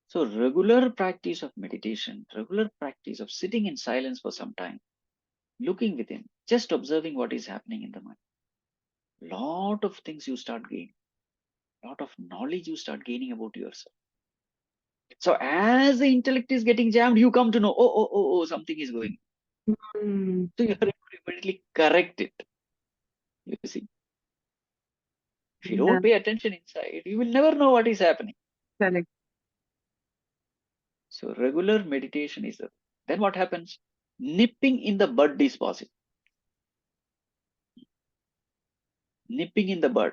So regular practice of meditation, regular practice of sitting in silence for some time, looking within, just observing what is happening in the mind. Lot of things you start gaining, lot of knowledge you start gaining about yourself. So as the intellect is getting jammed, you come to know, oh, something is going. So you are able to immediately correct it. You see, if you Yeah, don't pay attention inside, you will never know what is happening. correct. So regular meditation is the. Then what happens? Nipping in the bud is possible. Nipping in the bud.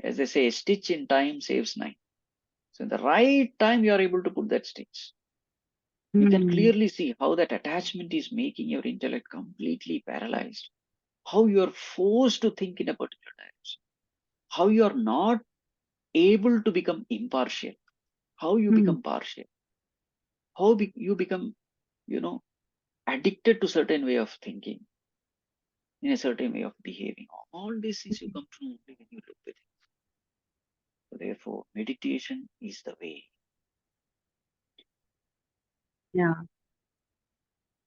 As they say, a stitch in time saves nine. So in the right time, you are able to put that stitch. You can clearly see how that attachment is making your intellect completely paralyzed. How you are forced to think in a particular direction. How you are not able to become impartial. How you become partial. How you become, addicted to certain way of thinking, in a certain way of behaving. All these things you come to know only when you look within. So therefore, meditation is the way. Yeah.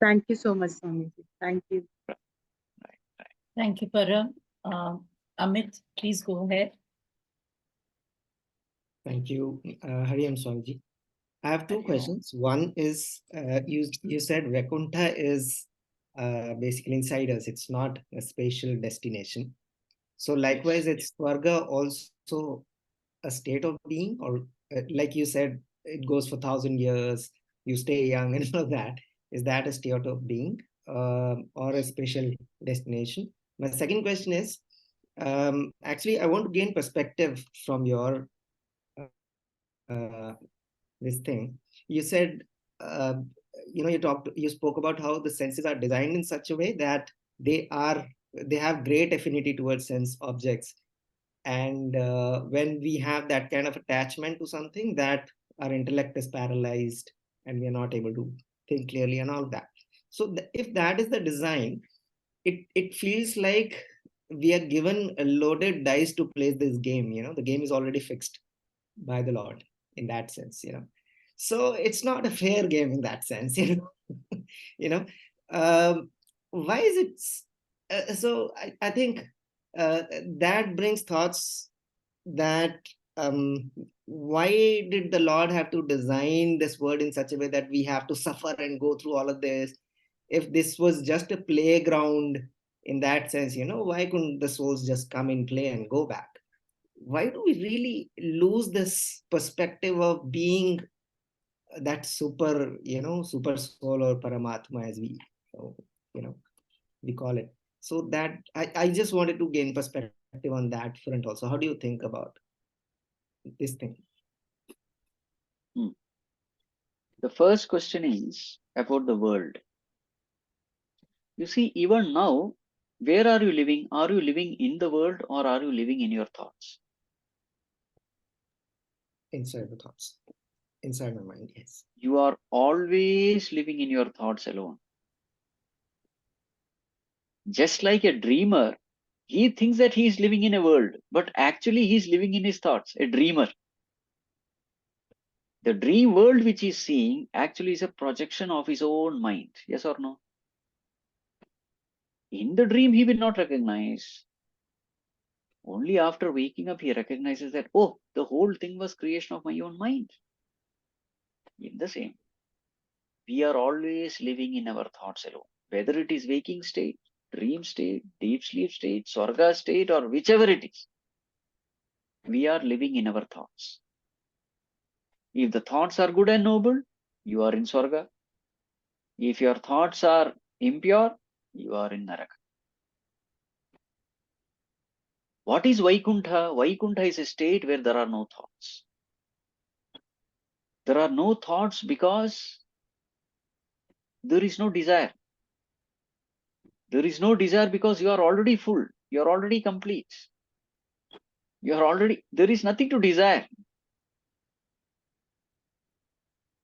Thank you so much, Swamiji. Thank you. Right. Thank you, Param. Amit, please go ahead. Thank you, Hariam Swamiji. I have two Hariom. questions. One is, you said Vaikuntha is basically inside us. It's not a spatial destination. So likewise, Yes. it's Swarga also a state of being, or like you said, it goes for 1,000 years, you stay young and all that. Is that a state of being? or a special destination. My second question is, actually, I want to gain perspective from your this thing. You said, you spoke about how the senses are designed in such a way that they have great affinity towards sense objects. And when we have that kind of attachment to something, that our intellect is paralyzed and we are not able to think clearly and all that. So if that is the design, it feels like we are given a loaded dice to play this game. The game is already fixed by the Lord in that sense. So it's not a fair game in that sense. you know why is it so I think that brings thoughts that why did the Lord have to design this world in such a way that we have to suffer and go through all of this? If this was just a playground in that sense, why couldn't the souls just come in, play, and go back? Why do we really lose this perspective of being that super soul or paramatma, as you know we call it? So that I just wanted to gain perspective on that front also. How do you think about this thing? The first question is about the world. You see, even now, where are you living? Are you living in the world or are you living in your thoughts? Inside the thoughts, inside my mind, yes. You are always living in your thoughts alone. Just like a dreamer, he thinks that he is living in a world, but actually he is living in his thoughts, a dreamer. The dream world which he is seeing actually is a projection of his own mind. Yes or no? In the dream, he will not recognize. Only after waking up, he recognizes that, oh, the whole thing was creation of my own mind. In the same, we are always living in our thoughts alone, whether it is waking state, dream state, deep sleep state, Swarga state, or whichever it is. We are living in our thoughts. If the thoughts are good and noble, you are in Swarga. If your thoughts are impure, you are in Naraka. What is Vaikuntha? Vaikuntha is a state where there are no thoughts. There are no thoughts because there is no desire. There is no desire because you are already full. You are already complete. There is nothing to desire.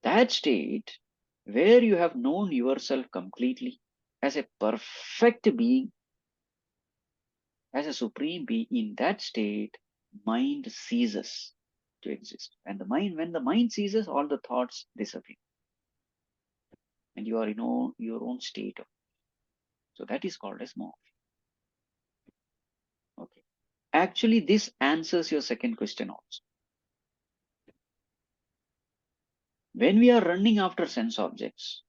That state where you have known yourself completely as a perfect being, as a supreme being, in that state, mind ceases to exist. And when the mind ceases, all the thoughts disappear. And you are in your own state. So that is called as moksha. Okay. Actually, this answers your second question also. When we are running after sense objects,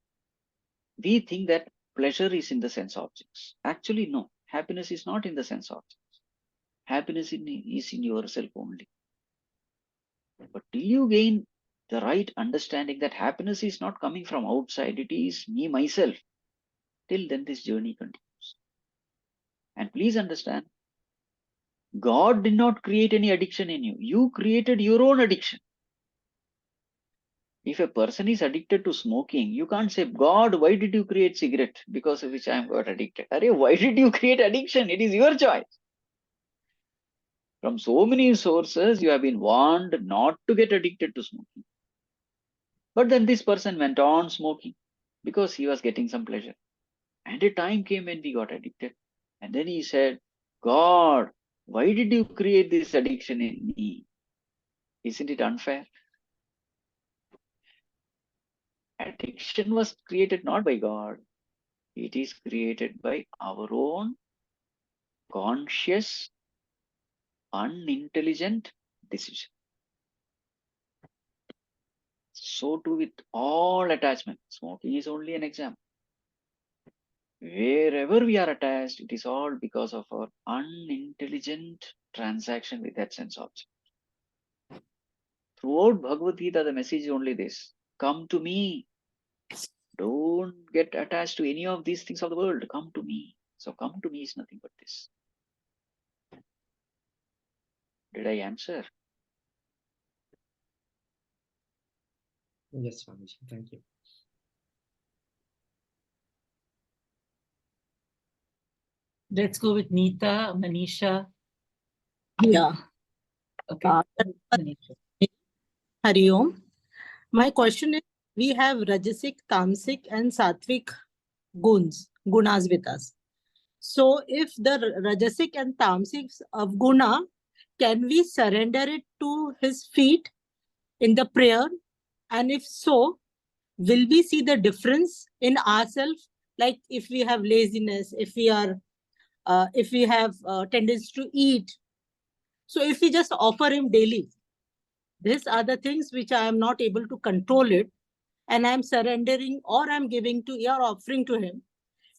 we think that pleasure is in the sense objects. Actually, no. Happiness is not in the sense objects. Happiness is in yourself only. But till you gain the right understanding that happiness is not coming from outside, it is me, myself, till then this journey continues. And please understand, God did not create any addiction in you. You created your own addiction. If a person is addicted to smoking, you can't say, God, why did you create cigarette because of which I am got addicted? Arey, why did you create addiction? It is your choice. From so many sources, you have been warned not to get addicted to smoking. But then this person went on smoking because he was getting some pleasure. And a time came when we got addicted. And then he said, God, why did you create this addiction in me? Isn't it unfair? Addiction was created not by God. It is created by our own conscious, unintelligent decision. So too with all attachment. Smoking is only an example. Wherever we are attached, it is all because of our unintelligent transaction with that sense object. Throughout Bhagavad Gita, the message is only this: come to me. Don't get attached to any of these things of the world. Come to me. So come to me is nothing but this. Did I answer? Yes, Swamiji. Thank you. Let's go with Neeta, Manisha. Yeah. Okay. Uh, Manisha. Hari Om. My question is, we have Rajasic, Tamasic, and Sattvic gunas with us. So if the Rajasic and Tamasic of guna, can we surrender it to his feet in the prayer? And if so, will we see the difference in ourselves? Like if we have laziness, if we have tendency to eat. So if we just offer him daily, these are the things which I am not able to control it, and I'm surrendering or I'm giving to or offering to him.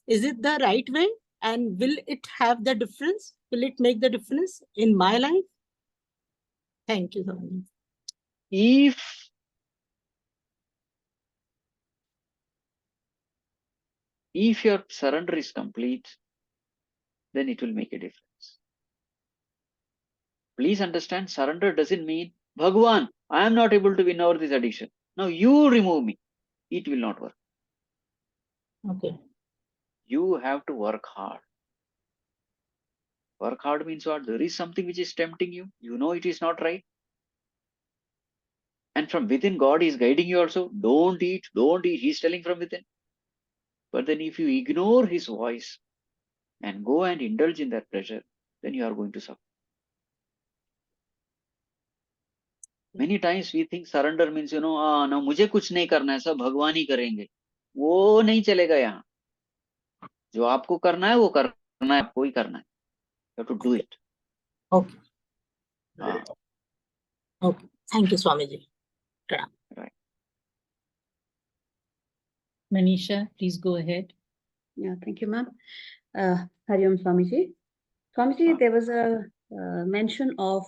Is it the right way? And will it have the difference? Will it make the difference in my life? Thank you so much. If your surrender is complete, then it will make a difference. Please understand, surrender doesn't mean, Bhagwan, I am not able to win over this addiction. Now you remove me. It will not work. Okay. You have to work hard. Work hard means what? There is something which is tempting you. You know it is not right. And from within, God is guiding you also. Don't eat, don't eat. He's telling from within. But then if you ignore his voice and go and indulge in that pleasure, then you are going to suffer. Many times we think surrender means, ना मुझे कुछ नहीं करना है, सब भगवान ही करेंगे. वो नहीं चलेगा यहाँ. जो आपको करना है वो करना है, आपको ही करना है. You have to do it. Okay. Ah. Okay. Thank you, Swamiji. Right. Manisha, please go ahead. Yeah, thank you, ma'am. Hari Om Swamiji. Swamiji, there was a mention of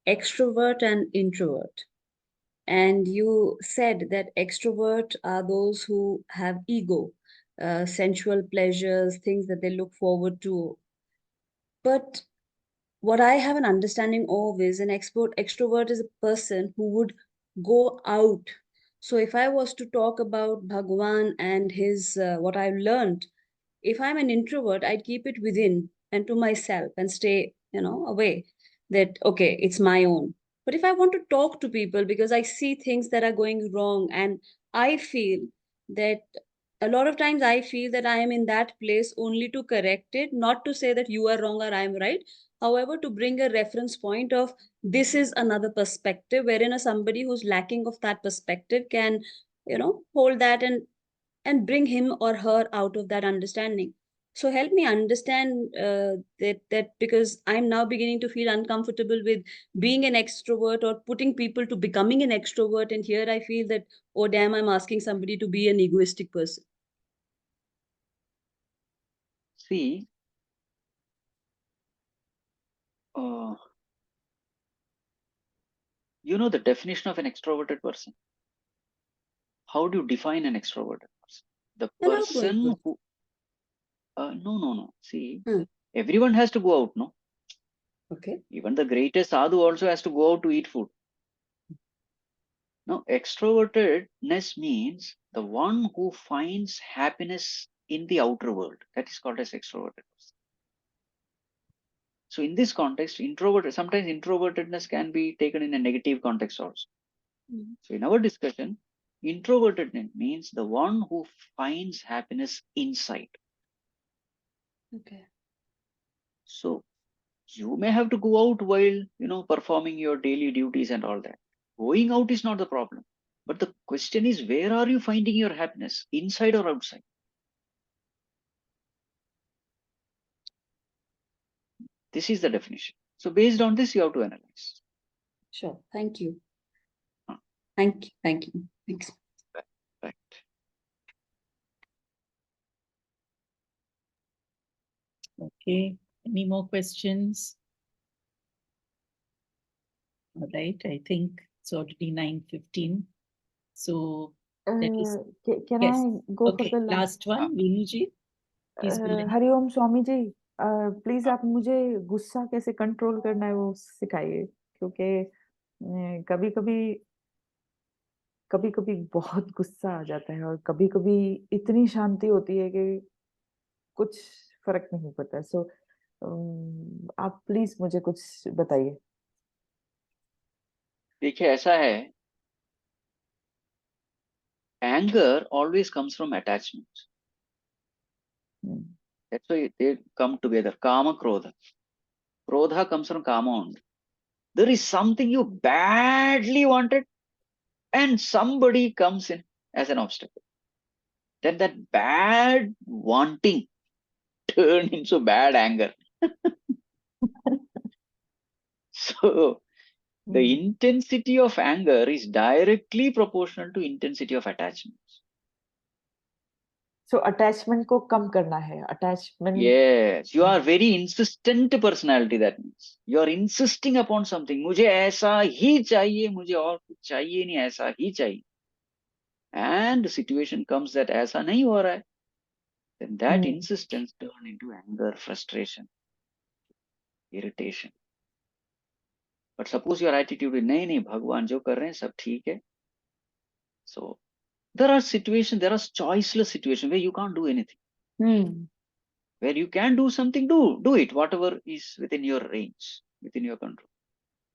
extrovert and introvert. And you said that extrovert are those who have ego, sensual pleasures, things that they look forward to. But what I have an understanding of is an extrovert is a person who would go out. So if I was to talk about Bhagwan and his what I've learned, if I'm an introvert, I'd keep it within and to myself and stay, away. That okay, it's my own. But if I want to talk to people because I see things that are going wrong, and I feel that a lot of times I feel that I am in that place only to correct it, not to say that you are wrong or I'm right. However, to bring a reference point of this is another perspective wherein somebody who's lacking of that perspective can, hold that and bring him or her out of that understanding. So help me understand that because I'm now beginning to feel uncomfortable with being an extrovert or putting people to becoming an extrovert, and here I feel that, oh damn, I'm asking somebody to be an egoistic person. See, you know the definition of an extroverted person. How do you define an extroverted person? The person who no. See, everyone has to go out, no? Okay. Even the greatest sadhu also has to go out to eat food. Now, extrovertedness means the one who finds happiness in the outer world. That is called as extroverted person. So in this context, sometimes introvertedness can be taken in a negative context also. So in our discussion, introvertedness means the one who finds happiness inside. Okay. So you may have to go out while, performing your daily duties and all that. Going out is not the problem. But the question is, where are you finding your happiness, inside or outside? This is the definition. So based on this, you have to analyze. Sure. Thank you. Thank you. Thanks. Right. Okay. Any more questions? All right. I think it's already 9:15. So That is, Can yes. I go for Okay, the last one, Vinu ji. Please go ahead. Hariom Swami ji, please आप मुझे गुस्सा कैसे control करना है वो सिखाइए, क्योंकि कभी कभी बहुत गुस्सा आ जाता है और कभी कभी इतनी शांति होती है कि कुछ फर्क नहीं पड़ता। सो आप प्लीज मुझे कुछ बताइए। देखिए ऐसा है, anger always comes from attachment. That's why they come together. Kama krodha. Krodha comes from kama only. There is something you badly wanted and somebody comes in as an obstacle. Then that bad wanting turn into bad anger. So the intensity of anger is directly proportional to intensity of attachment. So attachment को कम करना है, attachment. Yes, you are very insistent personality. That means you are insisting upon something. मुझे ऐसा ही चाहिए, मुझे और कुछ चाहिए नहीं, ऐसा ही चाहिए. And the situation comes that ऐसा नहीं हो रहा है. Then that insistence turn into anger, frustration, irritation. But suppose your attitude is नहीं भगवान जो कर रहे हैं सब ठीक है. So there are situations, there are choiceless situations where you can't do anything. Where you can do something, do it, whatever is within your range, within your control.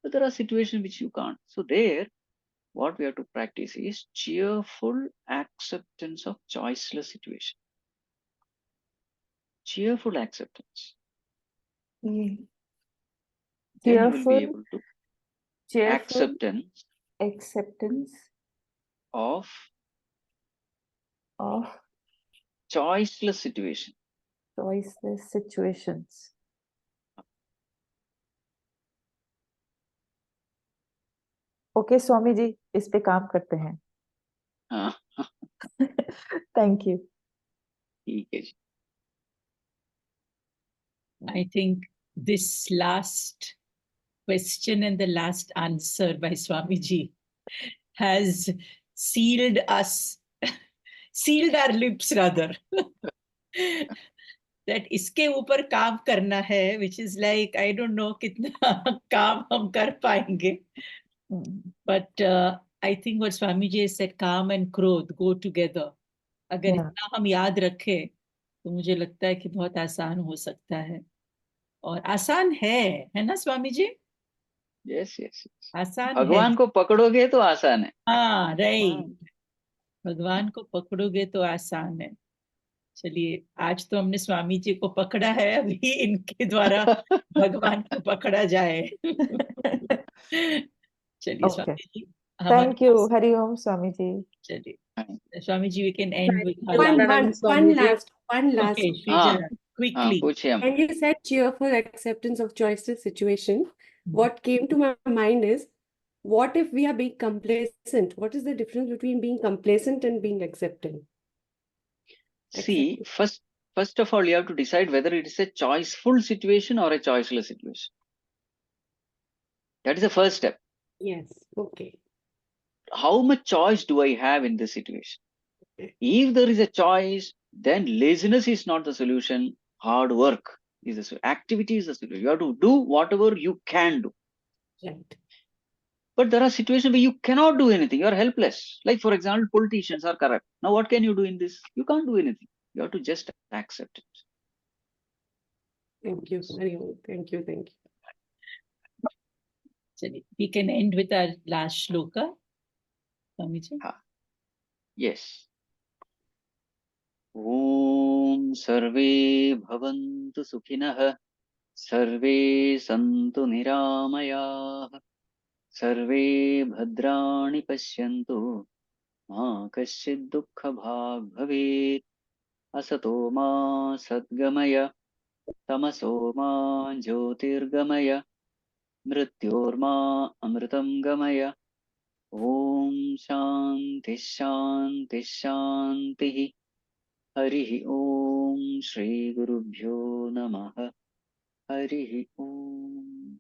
But there are situations which you can't. So there, what we have to practice is cheerful acceptance of choiceless situation. Cheerful acceptance. Then you will be able to acceptance of choiceless situation. choiceless situations. Okay Swami ji, इस पे काम करते हैं। हाँ, thank you. ठीक है जी। I think this last question and the last answer by Swamiji has sealed us, sealed our lips rather. That इसके ऊपर काम करना है, which is like, I don't know कितना काम हम कर पाएंगे. But I think what Swamiji has said, calm and क्रोध go together. अगर इतना हम याद रखें तो मुझे लगता है कि बहुत आसान हो सकता है, और आसान है ना स्वामी जी? यस यस, आसान भगवान है। को पकड़ोगे तो आसान है। हाँ राइट, भगवान को पकड़ोगे तो आसान है। चलिए, आज तो हमने स्वामी जी को पकड़ा है, अभी इनके द्वारा भगवान को पकड़ा जाए। चलिए स्वामी जी, थैंक यू। हरिओम स्वामी जी। चलिए Swami ji, we can end with one last. Okay, Shrija, quickly. When you said cheerful acceptance of choiceless situation, what came to my mind is, what if we are being complacent? What is the difference between being complacent and being accepting? See, first of all, you have to decide whether it is a choiceful situation or a choiceless situation. That is the first step. Yes. Okay. How much choice do I have in this situation? If there is a choice, then laziness is not the solution. Hard work is the solution. Activity is the solution. You have to do whatever you can do. Right. But there are situations where you cannot do anything. You are helpless. Like, for example, politicians are corrupt. Now, what can you do in this? You can't do anything. You have to just accept it. Thank you. Thank you. Thank you. चलिए, we can end with our last shloka. Swami ji? Yes. Om सर्वे भवन्तु सुखिनः, सर्वे सन्तु निरामयाः, सर्वे भद्राणि पश्यन्तु, मा कश्चित् दुःखभाग् भवेत्। असतो मा सद्गमय, तमसो मा ज्योतिर्गमय, मृत्योर्मा अमृतं गमय। ओम शांति शांति शांति। हरिः ओम। श्री गुरुभ्यो नमः। हरिः ओम।